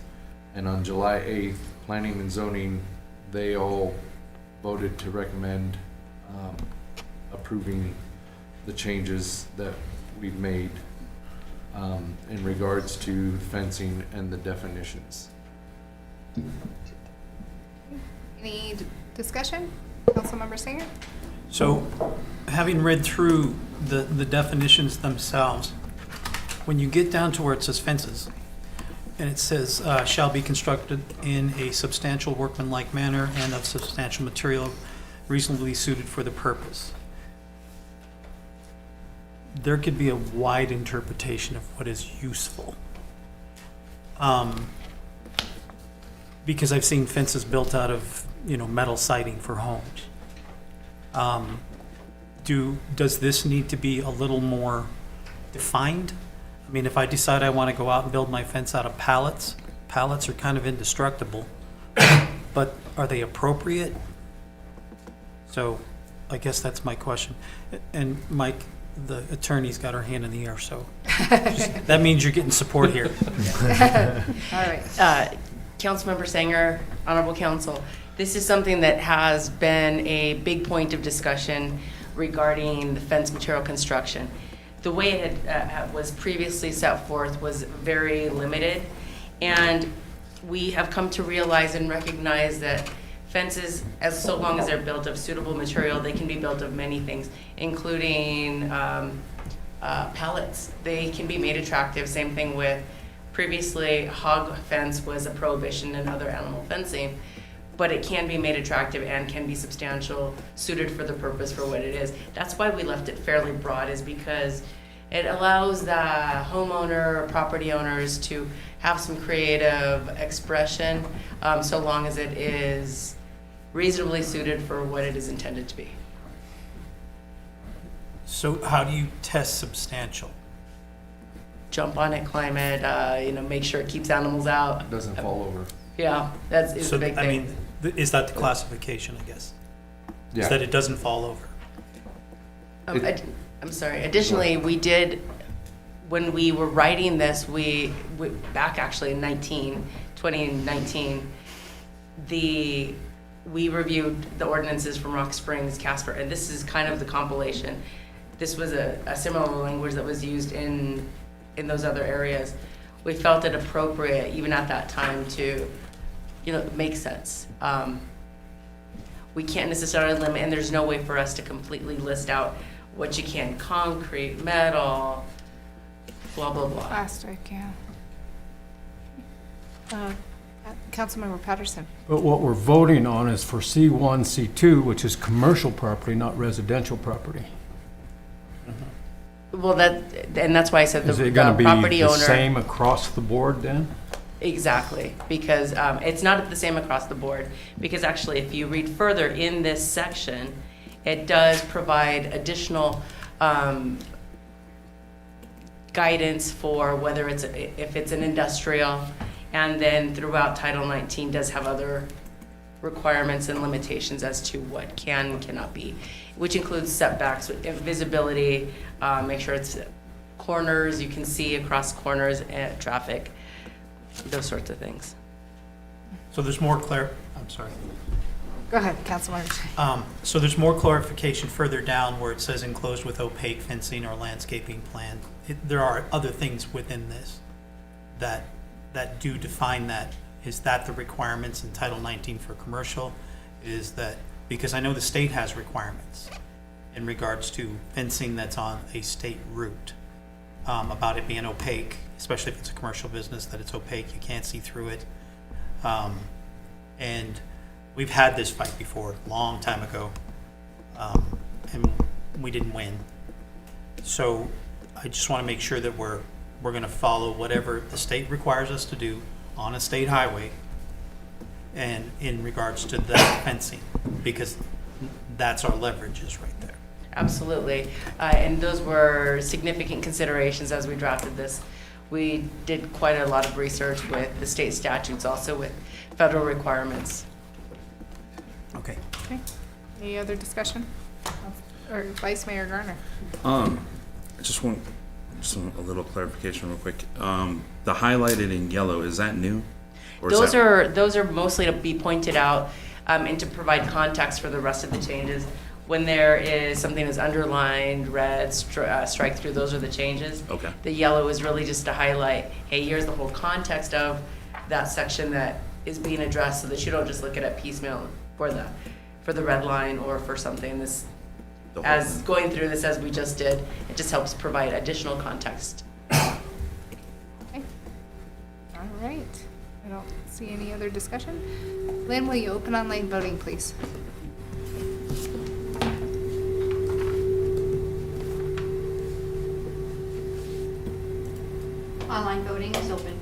and on July 8th, Planning and Zoning, they all voted to recommend approving the changes that we've made in regards to fencing and the definitions. Any discussion? Councilmember Singer? So, having read through the definitions themselves, when you get down to where it says fences, and it says, shall be constructed in a substantial workmanlike manner and of substantial material reasonably suited for the purpose. There could be a wide interpretation of what is useful. Because I've seen fences built out of, metal siding for homes. Does this need to be a little more defined? I mean, if I decide I want to go out and build my fence out of pallets are kind of indestructible, but are they appropriate? So I guess that's my question. And Mike, the attorney's got her hand in the air, so that means you're getting support here. All right. Councilmember Sanger, Honorable Council, this is something that has been a big point of discussion regarding the fence material construction. The way it was previously set forth was very limited, and we have come to realize and recognize that fences, so long as they're built of suitable material, they can be built of many things, including pallets. They can be made attractive. Same thing with previously hog fence was a prohibition in other animal fencing, but it can be made attractive and can be substantial, suited for the purpose for what it is. That's why we left it fairly broad, is because it allows the homeowner or property owners to have some creative expression, so long as it is reasonably suited for what it is intended to be. So how do you test substantial? Jump on it, climb it, make sure it keeps animals out. It doesn't fall over. Yeah, is So, the big thing. is that the classification, I guess? Yeah. Is that it doesn't fall over? I'm sorry. Additionally, we did, when we were writing this, we back actually in 2019, we reviewed the ordinances from Rock Springs, Casper, and this is kind of the compilation. This was a similar language that was used in those other areas. We felt it appropriate, even at that time, to, make sense. We can't necessarily limit, and there's no way for us to completely list out what you can: concrete, metal, blah, blah, blah. Plastic, yeah. Councilmember Patterson. But what we're voting on is for C1, C2, which is commercial property, not residential property. Well, and that's why I said the Is it going to property be the owner. same across the board then? Exactly, because it's not the same across the board, because actually if you read further in this section, it does provide additional guidance for whether if it's an industrial, and then throughout Title 19 does have other requirements and limitations as to what can and cannot be, which includes setbacks, visibility, make sure it's corners, you can see across corners, traffic, those sorts of things. So there's more I'm sorry. Go ahead, Councilmember. So there's more clarification further down where it says enclosed with opaque fencing or landscaping plan. There are other things within this that do define that. Is that the requirements in Title 19 for commercial? Is that, because I know the state has requirements in regards to fencing that's on a state route, about it being opaque, especially if it's a commercial business, that it's opaque, you can't see through it. And we've had this fight before, a long time ago, and we didn't win. So I just want to make sure that we're going to follow whatever the state requires us to do on a state highway and in regards to that fencing, because that's our leverage is right there. Absolutely. And those were significant considerations as we drafted this. We did quite a lot of research with the state statutes, also with federal requirements. Okay. Any other discussion? Or Vice Mayor Garner? I just want a little clarification real quick. The highlighted in yellow, is that new? Or is Those are mostly to be pointed out and to provide context for the rest of the changes. When there is something that's underlined, red, strike through, those are the changes. Okay. The yellow is really just to highlight, hey, here's the whole context of that section that is being addressed, so that you don't just look at it piecemeal for the red line or for something. This, as going through this as we just did, it just helps provide additional context. Okay. All right. I don't see any other discussion. Lynn, will you open online voting, please? Online voting is open.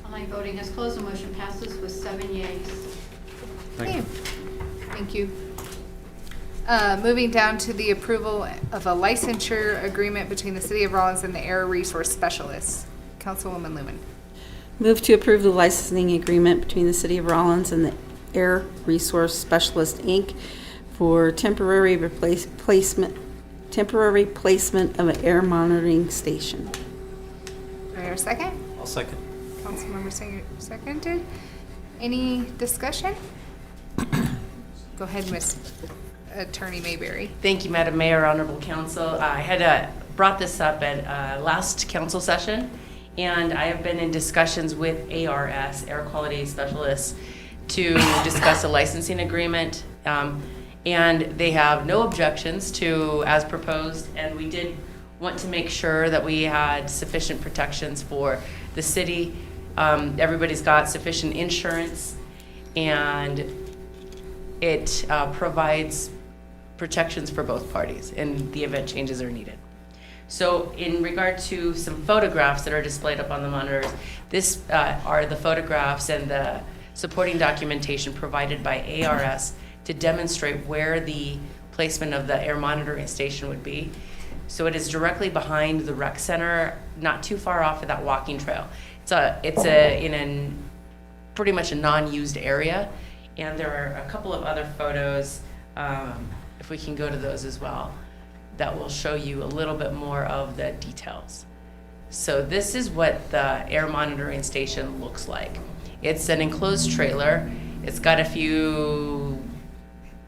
Online voting has closed. The motion passes with 7 yeas. Okay. Thank you. Moving down to the approval of a licensure agreement between the City of Rawlins and the Air Resource Specialists. Councilwoman Lumen. Move to approve the licensing agreement between the City of Rawlins and the Air Resource Specialist, Inc. for temporary placement of an air monitoring station. Do I hear a second? I'll second. Councilmember Singer seconded. Any discussion? Go ahead, Ms. Attorney Mayberry. Thank you, Madam Mayor, Honorable Council. I had brought this up at last council session, and I have been in discussions with ARS, Air Quality Specialists, to discuss a licensing agreement, and they have no objections to as proposed, and we did want to make sure that we had sufficient protections for the city. Everybody's got sufficient insurance, and it provides protections for both parties in the event changes are needed. So in regard to some photographs that are displayed up on the monitors, this are the photographs and the supporting documentation provided by ARS to demonstrate where the placement of the air monitoring station would be. So it is directly behind the rec center, not too far off of that walking trail. It's in a pretty much a non-used area, and there are a couple of other photos, if we can go to those as well, that will show you a little bit more of the details. So this is what the air monitoring station looks like. It's an enclosed trailer. It's got a few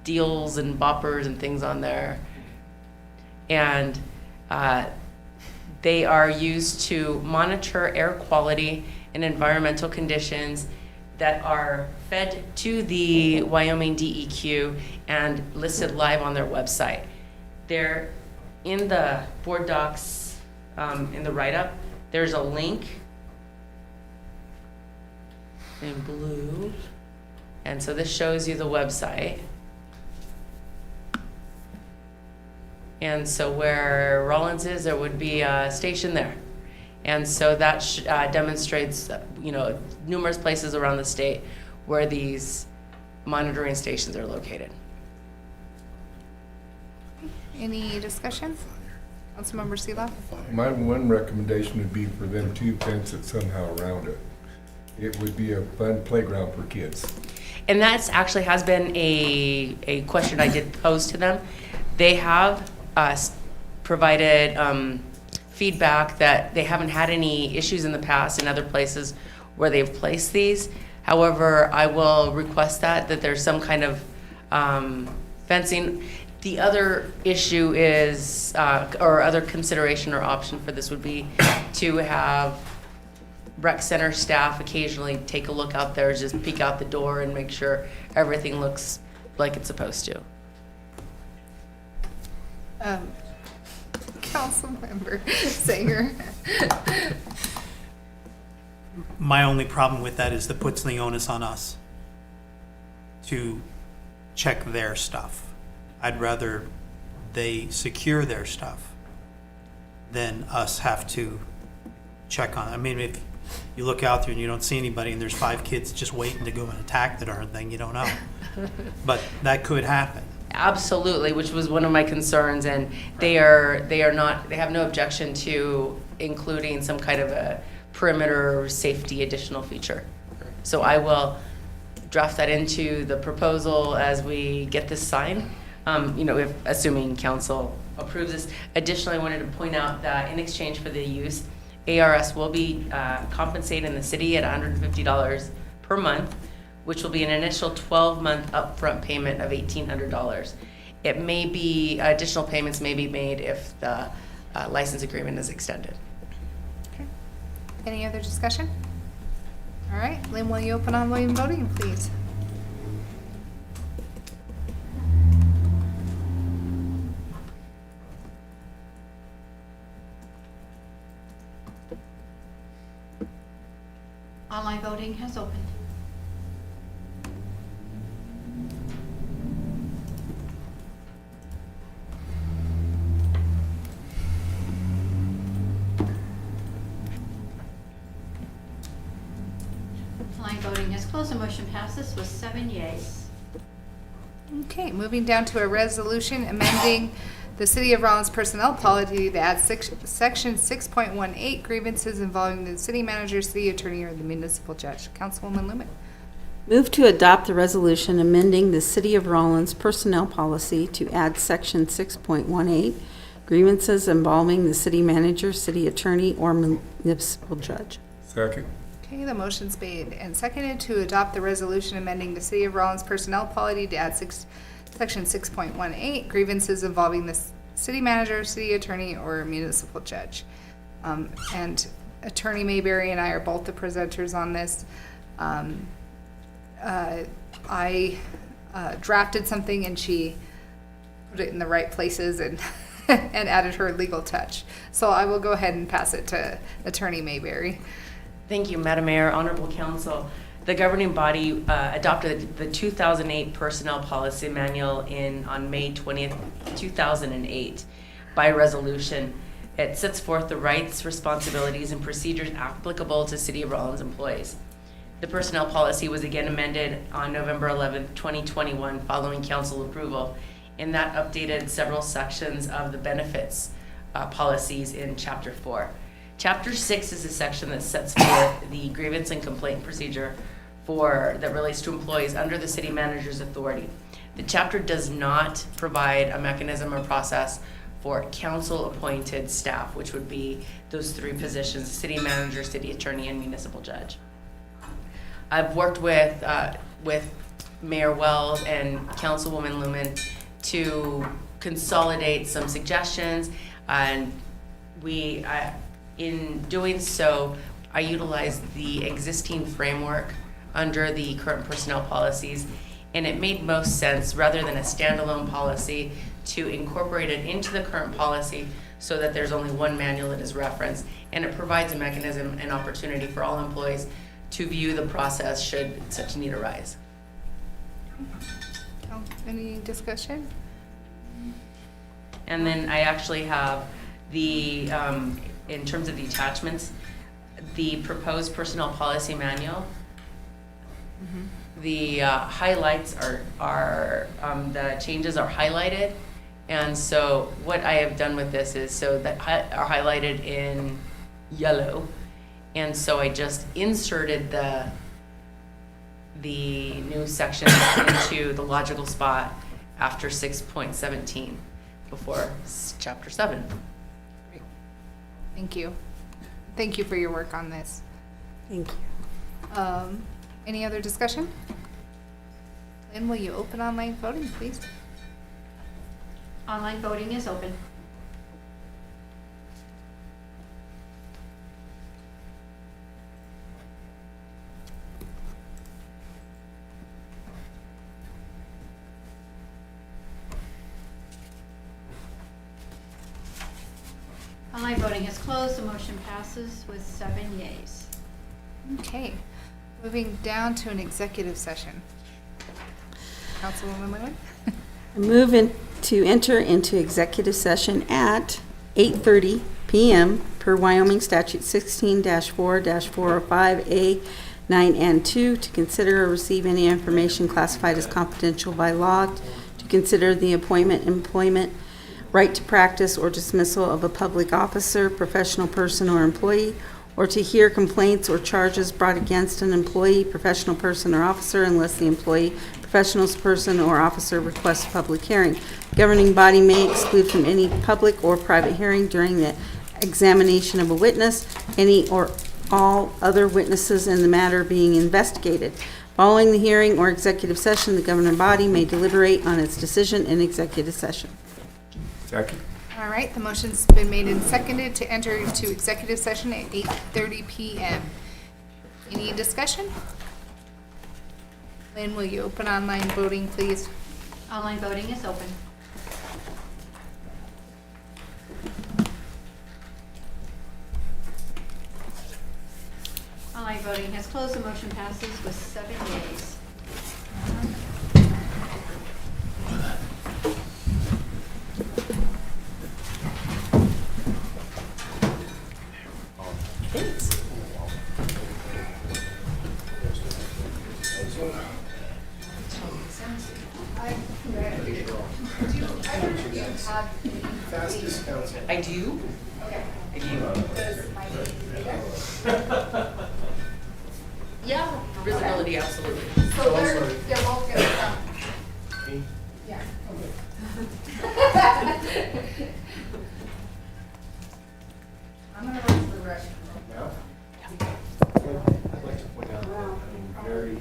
deals and boppers and things on there. And they are used to monitor air quality and environmental conditions that are fed to the Wyoming DEQ and listed live on their website. They're in the board docs, in the write-up, there's a link in blue. And so this shows you the website. And so where Rawlins is, there would be a station there. And so that demonstrates, numerous places around the state where these monitoring stations are located. Any discussion? Councilmember Seelow? My one recommendation would be for them to fence it somehow around it. It would be a fun playground for kids. And that's actually has been a question I did pose to them. They have provided feedback that they haven't had any issues in the past in other places where they've placed these. However, I will request that there's some kind of fencing. The other issue is, or other consideration or option for this would be to have rec center staff occasionally take a look out there, just peek out the door and make sure everything looks like it's supposed to. Councilmember Sanger. My only problem with that is that puts the onus on us to check their stuff. I'd rather they secure their stuff than us have to check on it. I mean, if you look out there and you don't see anybody and there's 5 kids just waiting to go and attack the darn thing, you don't know. But that could happen. Absolutely, which was one of my concerns, and they have no objection to including some kind of a perimeter safety additional feature. So I will draft that into the proposal as we get this signed, if assuming council approves this. Additionally, I wanted to point out that in exchange for the use, ARS will be compensating the city at $150 per month, which will be an initial 12-month upfront payment of $1,800. It may be, additional payments may be made if the license agreement is extended. Okay. Any other discussion? All right, Lynn, will you open online voting, please? Online voting has opened. Online voting has closed. The motion passes with 7 yeas. Okay, moving down to a resolution amending the City of Rawlins personnel policy to add section 6.18 grievances involving the city manager, city attorney, or the municipal judge. Councilwoman Lumen. Move to adopt the resolution amending the City of Rawlins personnel policy to add section 6.18 grievances involving the city manager, city attorney, or municipal judge. Second. Okay, the motion's made and seconded to adopt the resolution amending the City of Rawlins personnel policy to add section 6.18 grievances involving the city manager, city attorney, or municipal judge. And Attorney Mayberry and I are both the presenters on this. I drafted something and she put it in the right places and and added her legal touch. So I will go ahead and pass it to Attorney Mayberry. Thank you, Madam Mayor, Honorable Council. The governing body adopted the 2008 Personnel Policy Manual on May 20th, 2008 by resolution. It sets forth the rights, responsibilities, and procedures applicable to City of Rawlins employees. The personnel policy was again amended on November 11th, 2021 following council approval, and that updated several sections of the benefits policies in Chapter 4. Chapter 6 is a section that sets forth the grievance and complaint procedure that relates to employees under the city manager's authority. The chapter does not provide a mechanism or process for council-appointed staff, which would be those 3 positions: city manager, city attorney, and municipal judge. I've worked with Mayor Wells and Councilwoman Lumen to consolidate some suggestions, and in doing so, I utilized the existing framework under the current personnel policies, and it made most sense, rather than a standalone policy, to incorporate it into the current policy so that there's only one manual that is referenced, and it provides a mechanism and opportunity for all employees to view the process should such need arise. Any discussion? And then I actually have the, in terms of the attachments, the proposed personnel policy manual. The highlights are the changes are highlighted. And so what I have done with this is, so that are highlighted in yellow. And so I just inserted the new section into the logical spot after 6.17 before chapter 7. Thank you. Thank you for your work on this. Thank you. Any other discussion? Lynn, will you open online voting, please? Online voting is open. Online voting has closed. The motion passes with 7 yeas. Okay, moving down to an executive session. Councilwoman Whalen? I move to enter into executive session at 8:30 PM per Wyoming Statute 16-4-405A 9 and 2 to consider or receive any information classified as confidential by law, to consider the appointment, employment, right to practice, or dismissal of a public officer, professional person, or employee, or to hear complaints or charges brought against an employee, professional person, or officer unless the employee, professional person, or officer requests a public hearing. The governing body may exclude from any public or private hearing during the examination of a witness, any or all other witnesses in the matter being investigated. Following the hearing or executive session, the governing body may deliberate on its decision in executive session. Second. All right, the motion's been made and seconded to enter into executive session at 8:30 PM. Any discussion? Lynn, will you open online voting, please? Online voting is open. Online voting has closed. The motion passes with 7 yeas. Fastest council. I do? Okay. I do. Yeah, for visibility, absolutely. So they're both gonna come. Me? Yeah. I'm gonna run to the restroom. Now? I'd like to point out that, I mean, very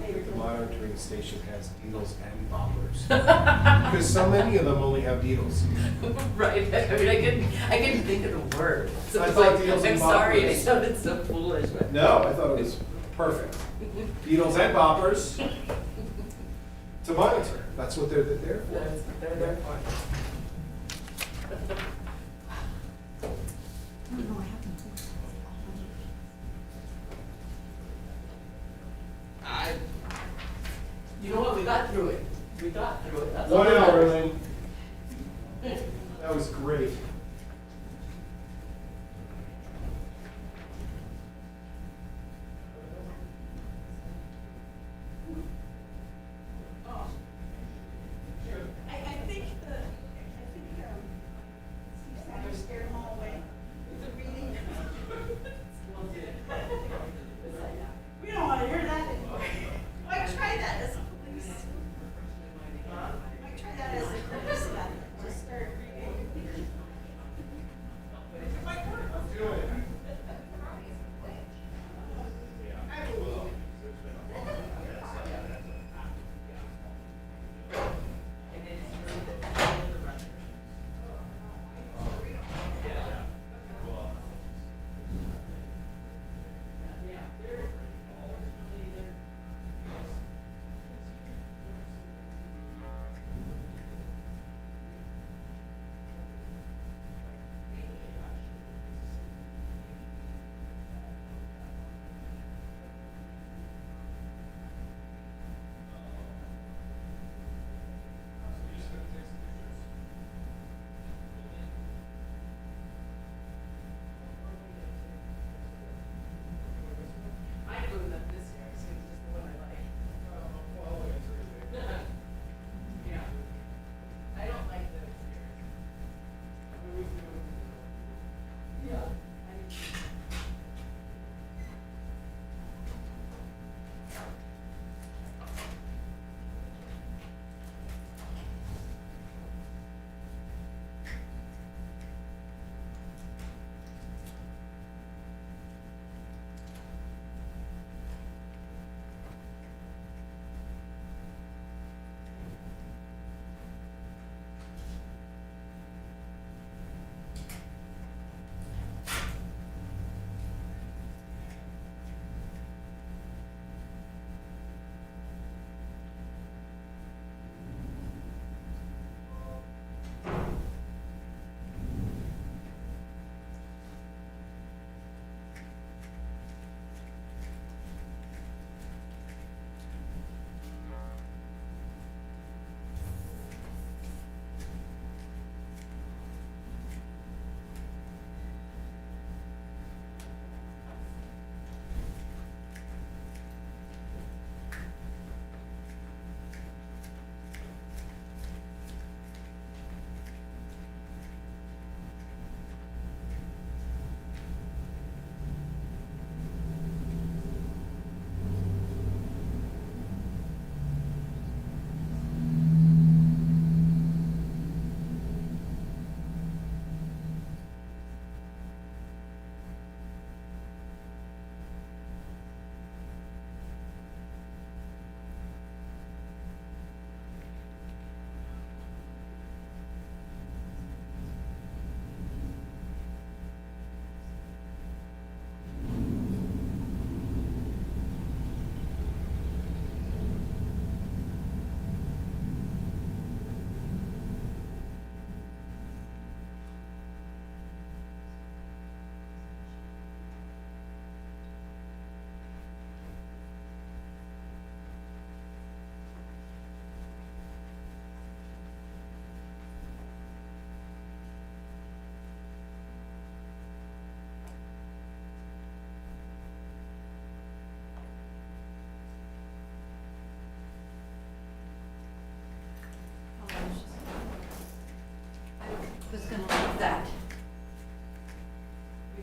relieved the monitoring station has needles and boppers. Because so many of them only have needles. Right, I mean, I couldn't think of the word. So I it's thought like, deals and I'm sorry, I boppers. sounded so foolish, but. No, I thought it was perfect. Needles and boppers to monitor. That's what they're there for. They're there. You know what, we got through it. We got through it. That's all 1 that hour, matters. Lynn. That was great. I think the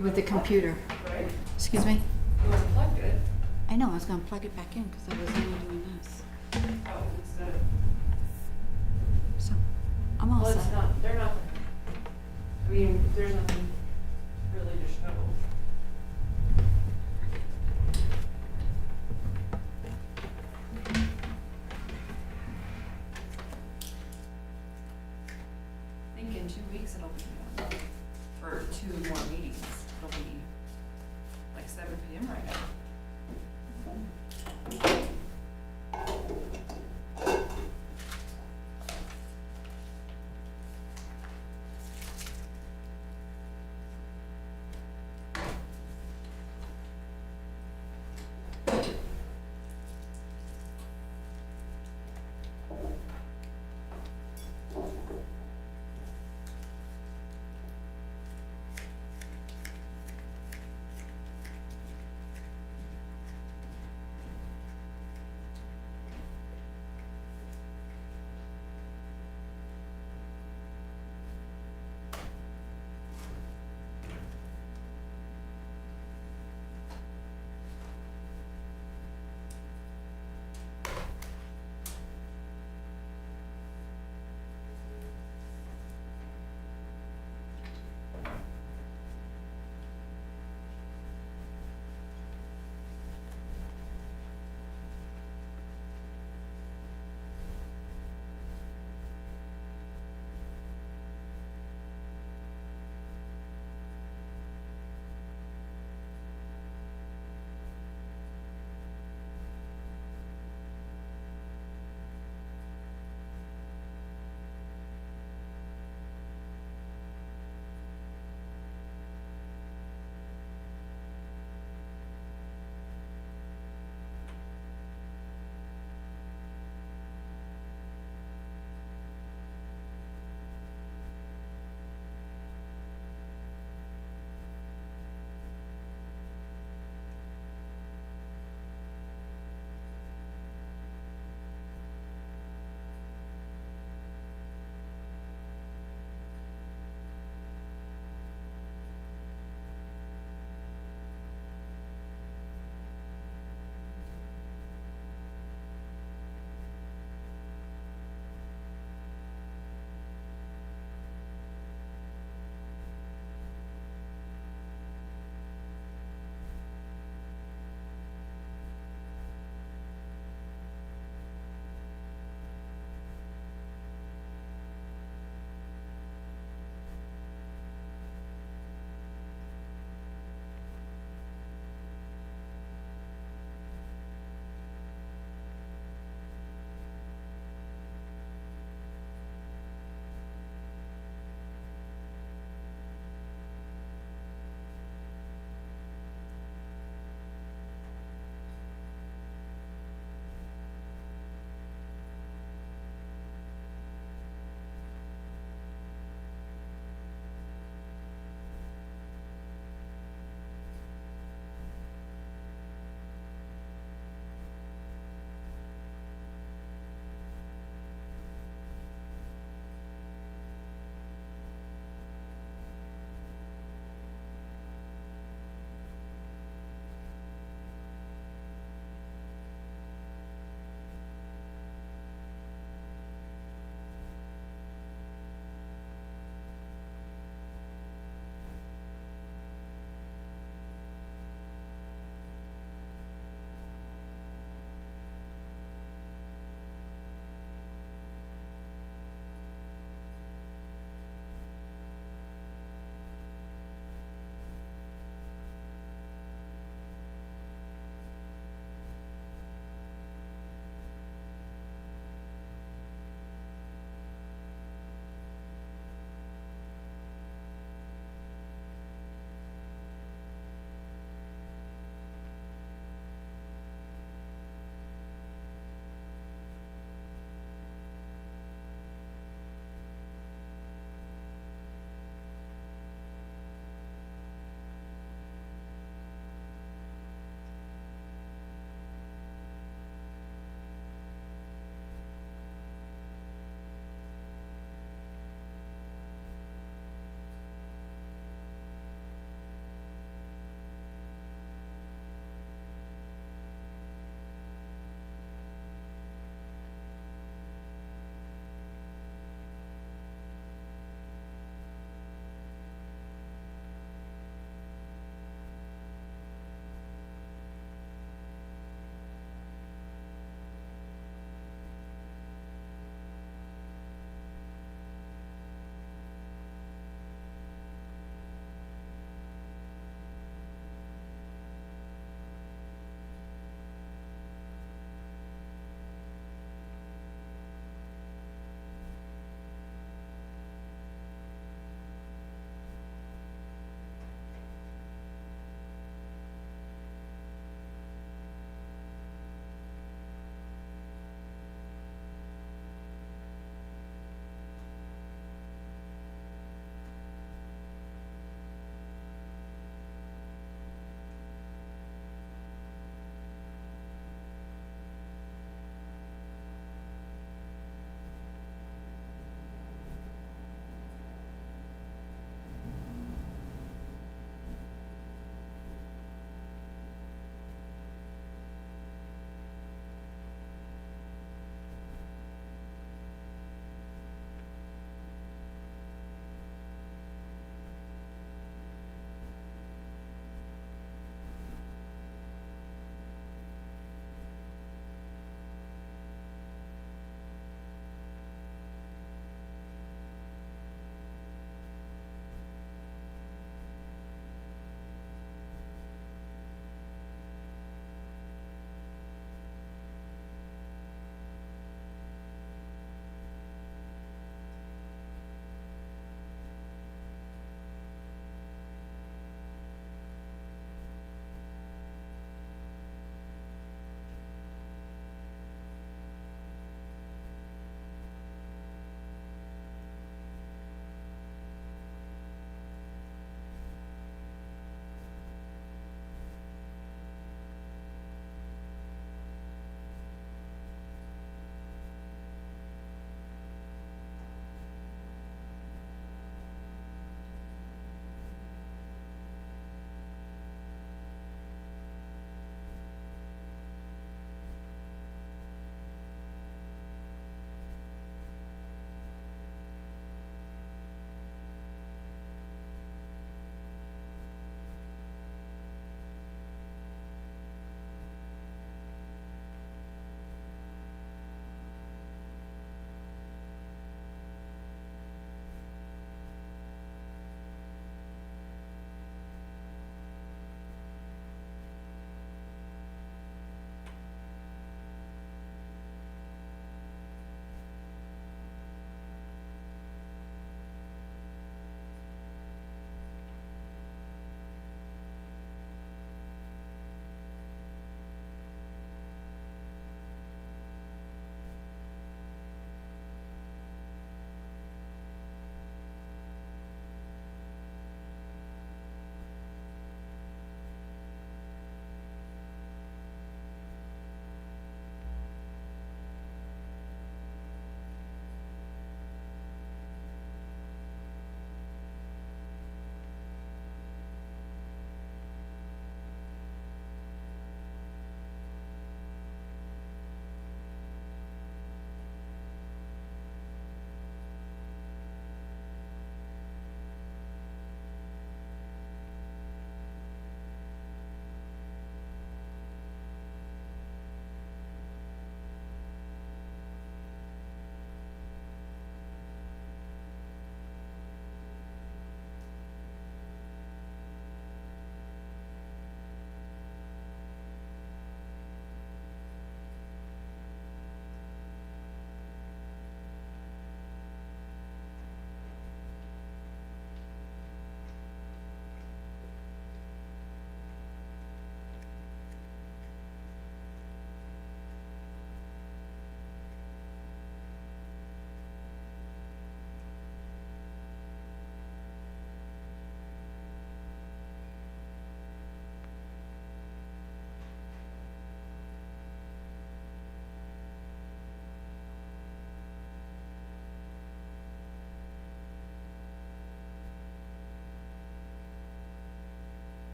with the computer. Right? Excuse me? You unplugged it. I know, I was gonna plug it back in because I was only doing this. Oh, instead of, So, I'm all well, it's set. not, they're not, I mean, there's nothing really to show. I think in 2 weeks it'll be, for 2 more meetings, it'll be like 7 PM right now.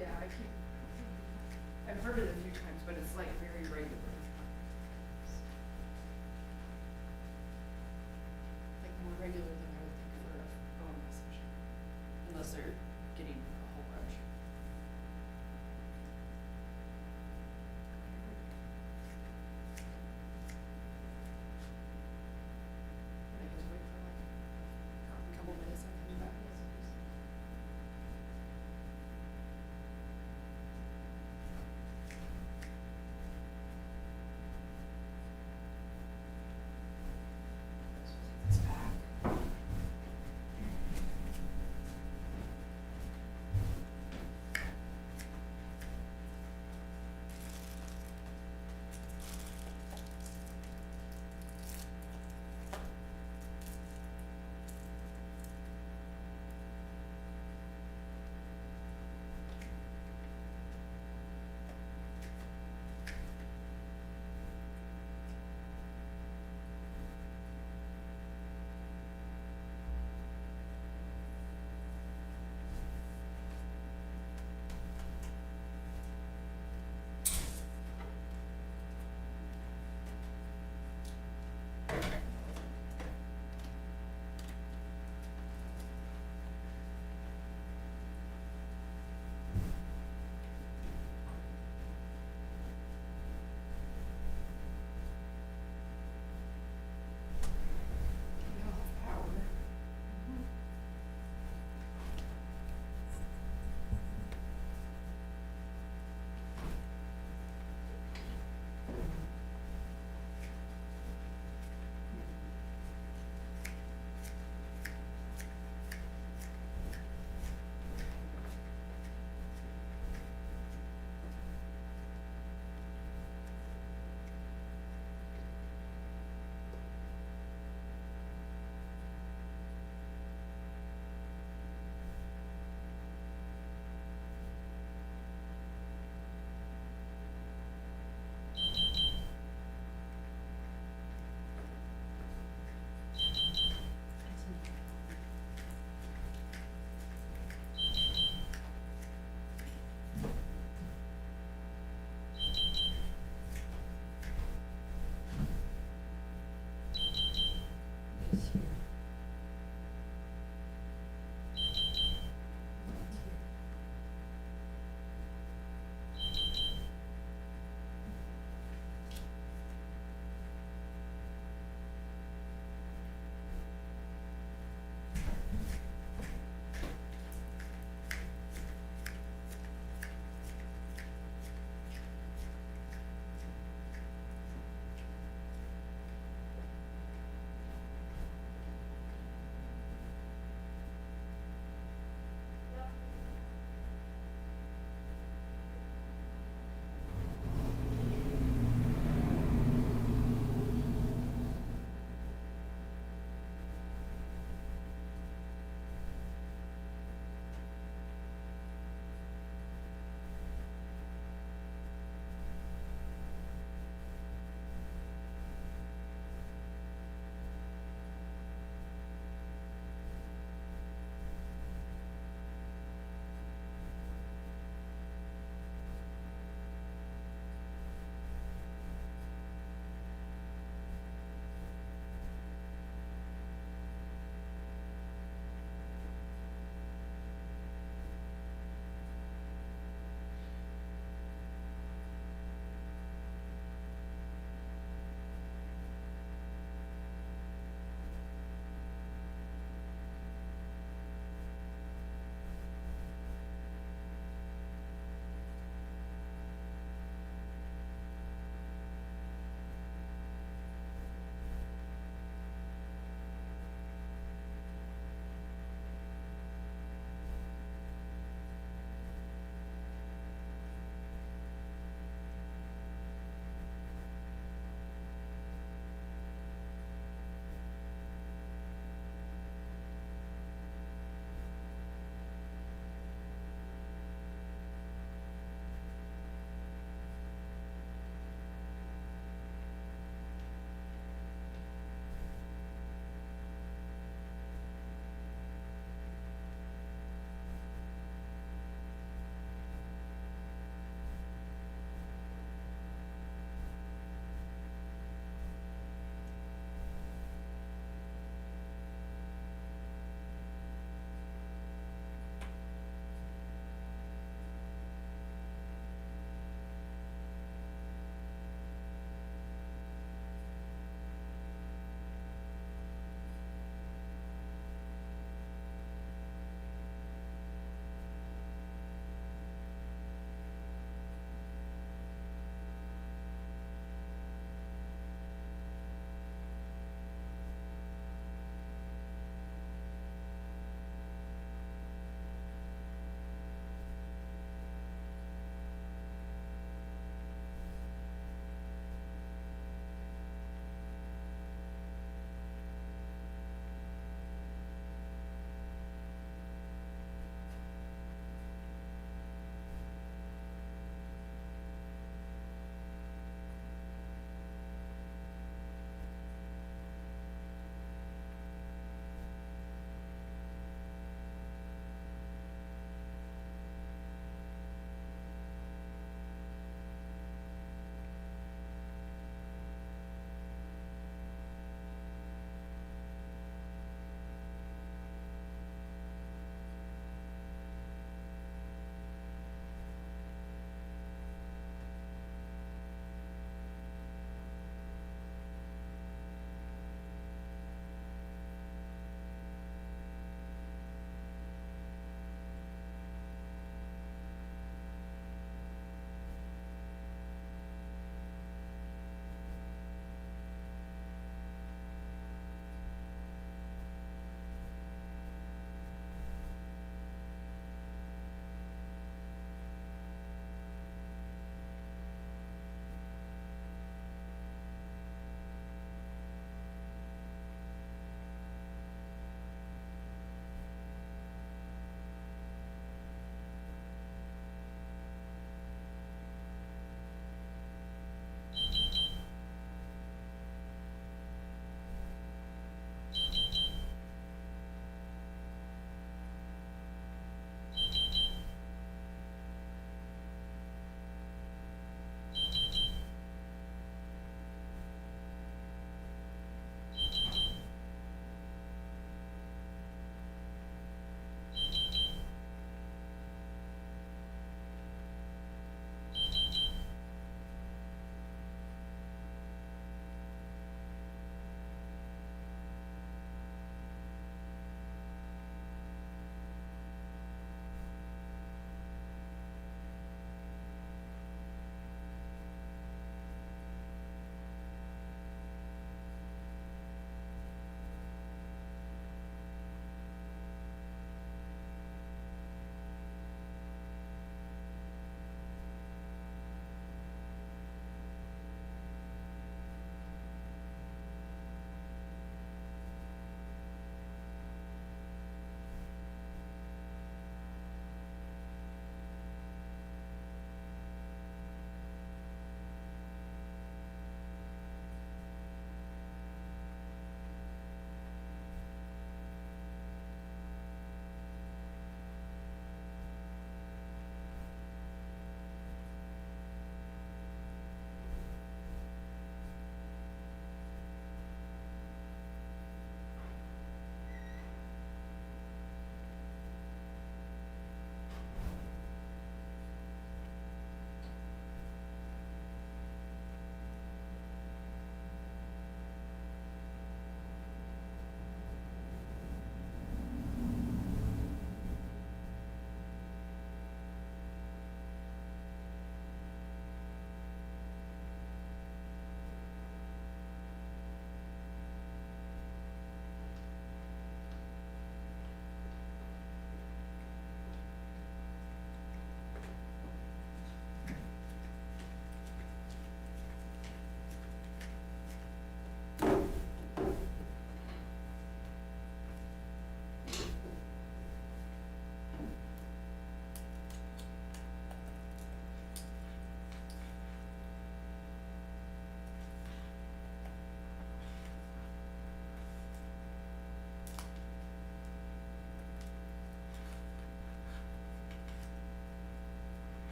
Yeah, I can't. I've heard it a few times, but it's like very regular. Like more regular than I would think for a phone message. Unless they're getting a whole bunch. And I just wait for like a couple minutes and come back. It's back.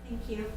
Thank you.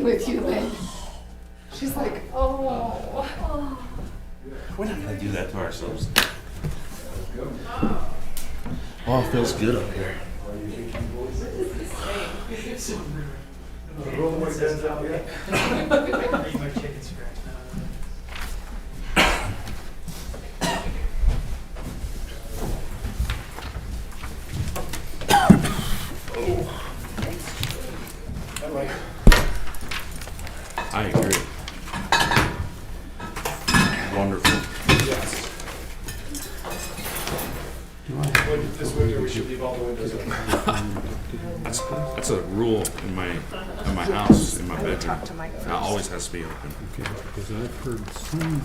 voting with you, Lynn. She's like, oh. We're not gonna do that to ourselves. Oh, it feels good up here. I agree. Wonderful. Yes. This winter, we should leave all the windows open. That's a rule in my house, in my bedroom. Talk to Mike It first. always has to be open. Okay, because I've heard some.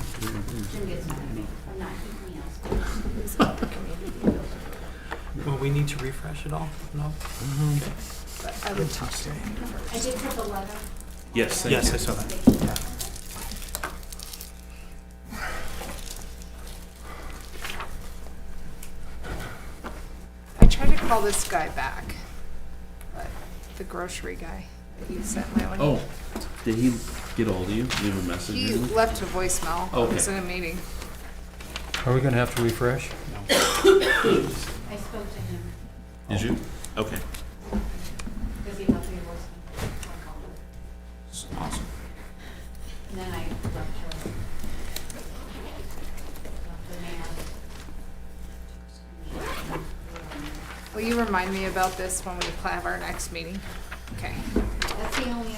Will we need to refresh it all? No? But I would talk to him first. I did put the letter. Yes, thank Yes, you. I saw that. I tried to call this guy back, but the grocery guy that you sent my one. Oh, did he get hold of you? Leave a message? He or anything? left a voicemail. I was Okay. in a meeting. Are we gonna have to refresh? I spoke to him Did you? Okay. because he left me a voicemail. So I called him. Awesome. And then I left her. Left the name. Will you remind me about this when we have our next meeting? Okay. That's the only,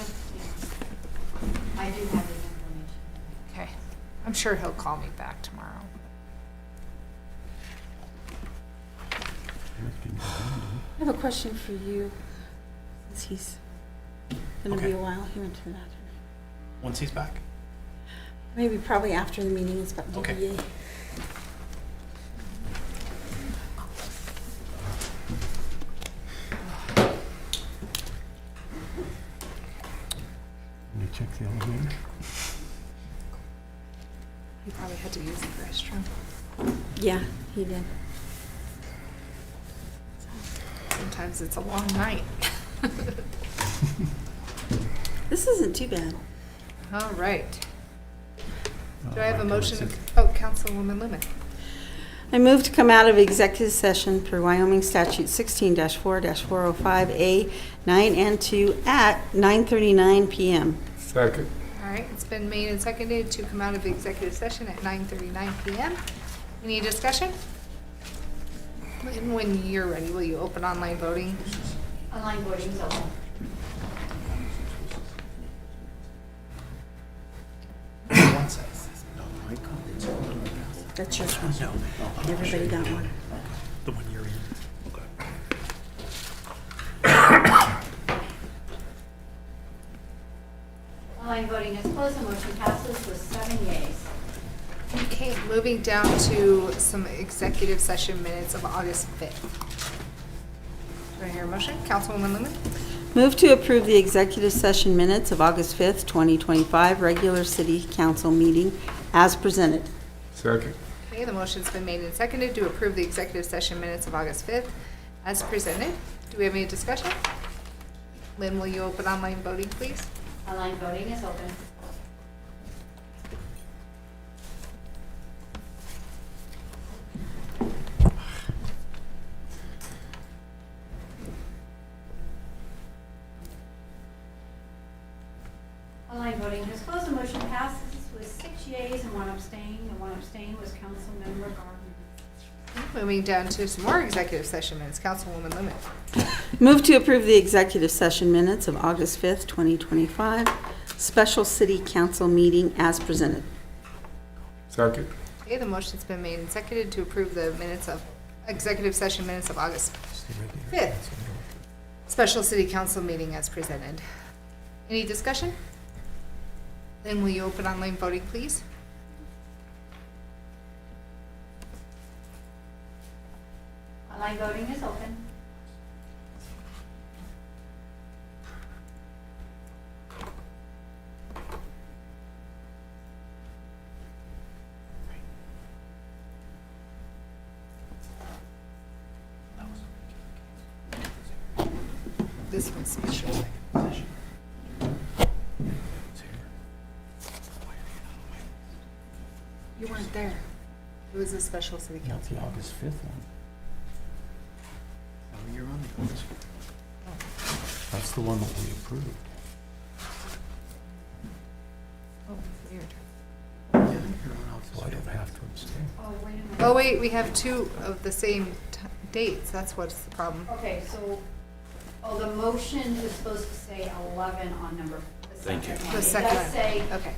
I do have his information. Okay. I'm sure he'll call me back tomorrow. I have a question for you, since he's gonna be Okay. a while here until after. Once he's back? Maybe probably after the meeting is about Okay. DBA. You check the elevator? He probably had to use the restroom. Yeah, he did. Sometimes it's a long night. This isn't too bad. All right. Do I have a motion? Oh, Councilwoman Lumen. I move to come out of executive session per Wyoming Statute 16-4-405A 9 and 2 at 9:39 PM. Second. All right, it's been made and seconded to come out of executive session at 9:39 PM. Any discussion? And when you're ready, will you open online voting? Online voting is open. One second. That's yours one. No. Everybody got one. The one you're in. Online voting is closed. The motion passes with 7 yeas. Okay, moving down to some executive session minutes of August 5th. Do I hear a motion? Councilwoman Lumen? Move to approve the executive session minutes of August 5th, 2025, regular city council meeting as presented. Second. Okay, the motion's been made and seconded to approve the executive session minutes of August 5th as presented. Do we have any discussion? Lynn, will you open online voting, please? Online voting is open. Online voting has closed. The motion passes with 6 yeas and 1 abstain. And 1 abstain was Councilmember Gardner. Moving down to some more executive session minutes. Councilwoman Lumen. Move to approve the executive session minutes of August 5th, 2025, special city council meeting as presented. Second. Okay, the motion's been made and seconded to approve the minutes of executive session minutes of August 5th. Special city council meeting as presented. Any discussion? Then will you open online voting, please? Online voting is open. This one's special. You weren't there. It was a special city That's council. the August 5th one. Oh, you're on the August. That's the one that we approved. Oh, weird. So I don't have to abstain. Oh, wait a minute. Oh, wait, we have two of the same dates. That's what's the problem. Okay, so, the motion is supposed to say 11 on number, the Thank you. second one. The second It does one. say Okay.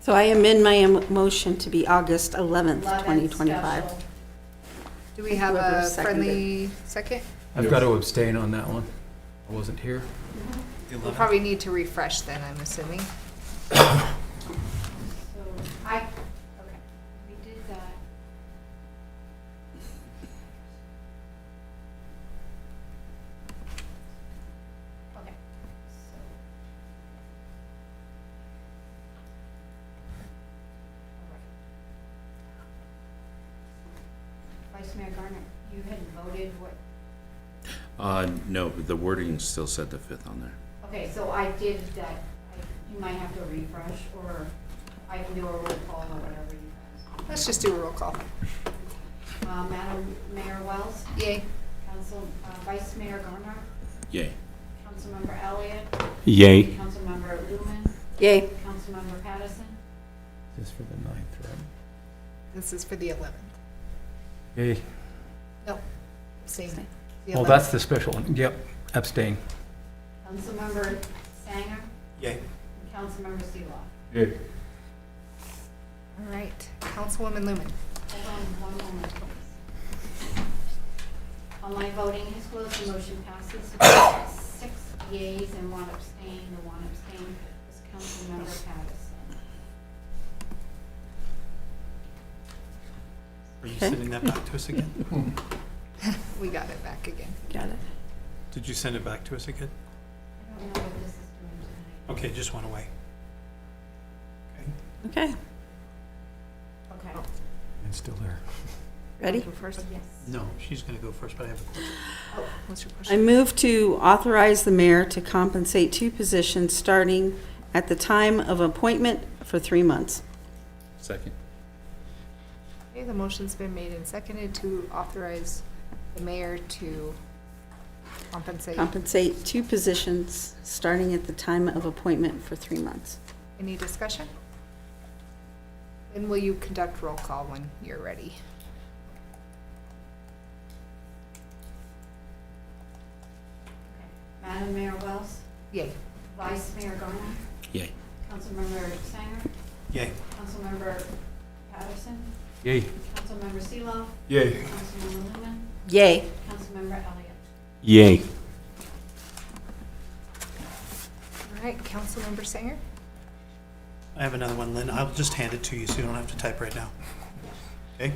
So I amend my motion to be August 11th, 11 2025. special. Do we have Whoever a seconded. friendly second? I've got to abstain on that one. I wasn't here. We'll probably need to refresh then, I'm assuming. So, okay, we did that. Okay, so. All right. Vice Mayor Garner, you had voted what? No, the wording still said the 5th on there. Okay, so I did that. You might have to refresh, or I can do a roll call or whatever you guys. Let's just do a roll call. Madam Mayor Wells, Yay. Vice Mayor Garner, Yay. Councilmember Elliott, Yay. Councilmember Lumen, Yay. Councilmember Patterson, This is for the 9th, right? This is for the 11th. Yay. No, abstain. The Oh, 11th. that's the special one. Yep, abstain. Councilmember Sanger, Yay. and Councilmember Seeloff. Yeah. All right, Councilwoman Lumen. Hold on one moment, please. On my voting is closed, the motion passes. 6 yeas and 1 abstain. The 1 abstain is Councilmember Patterson. Are you Okay. sending that back to us again? We got it back again. Got it. Did you send it back to us again? I don't know what this is doing tonight. Okay, it just went away. Okay. Okay. It's still there. Ready? Go first? Yes. No, she's going to go first, but I have a question. Oh, what's your I question? move to authorize the mayor to compensate 2 positions starting at the time of appointment for 3 months. Second. Okay, the motion's been made and seconded to authorize the mayor to compensate. Compensate 2 positions starting at the time of appointment for 3 months. Any discussion? And will you conduct roll call when you're ready? Madam Mayor Wells, Yay. Vice Mayor Garner, Yay. Councilmember Sanger, Yay. Councilmember Patterson, Yay. Councilmember Seeloff, Yay. Councilmember Lumen, Yay. Councilmember Elliott. Yay. All right, Councilmember Sanger? I have another one, Lynn. I'll just hand it to you so you don't have to type right now. Okay?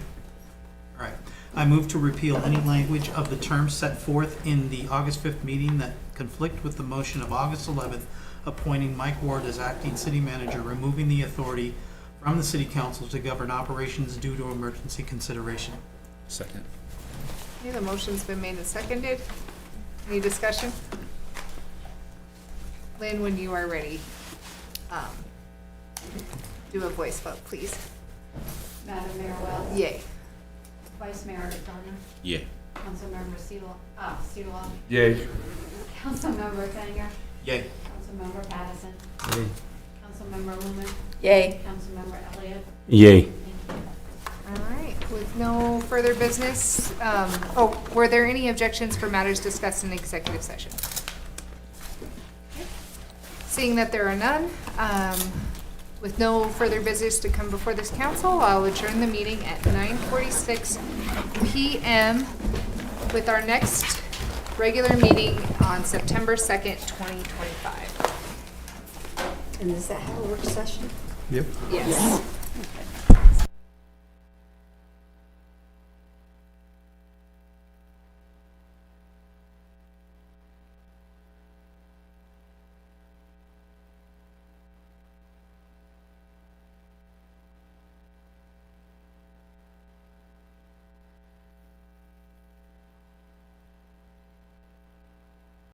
All right. I move to repeal any language of the terms set forth in the August 5th meeting that conflict with the motion of August 11th appointing Mike Ward as acting city manager, removing the authority from the city council to govern operations due to emergency consideration. Second. Okay, the motion's been made and seconded. Any discussion? Lynn, when you are ready, do a voice vote, please. Madam Mayor Wells, Yay. Vice Mayor Garner, Yay. Councilmember Seeloff, Yay. Councilmember Sanger, Yay. Councilmember Patterson, Yay. Councilmember Lumen, Yay. Councilmember Elliott. Yay. All right, with no further business, were there any objections for matters discussed in executive session? Seeing that there are none, with no further business to come before this council, I'll adjourn the meeting at 9:46 PM with our next regular meeting on September 2nd, 2025. And does that have a work session? Yep. Yes.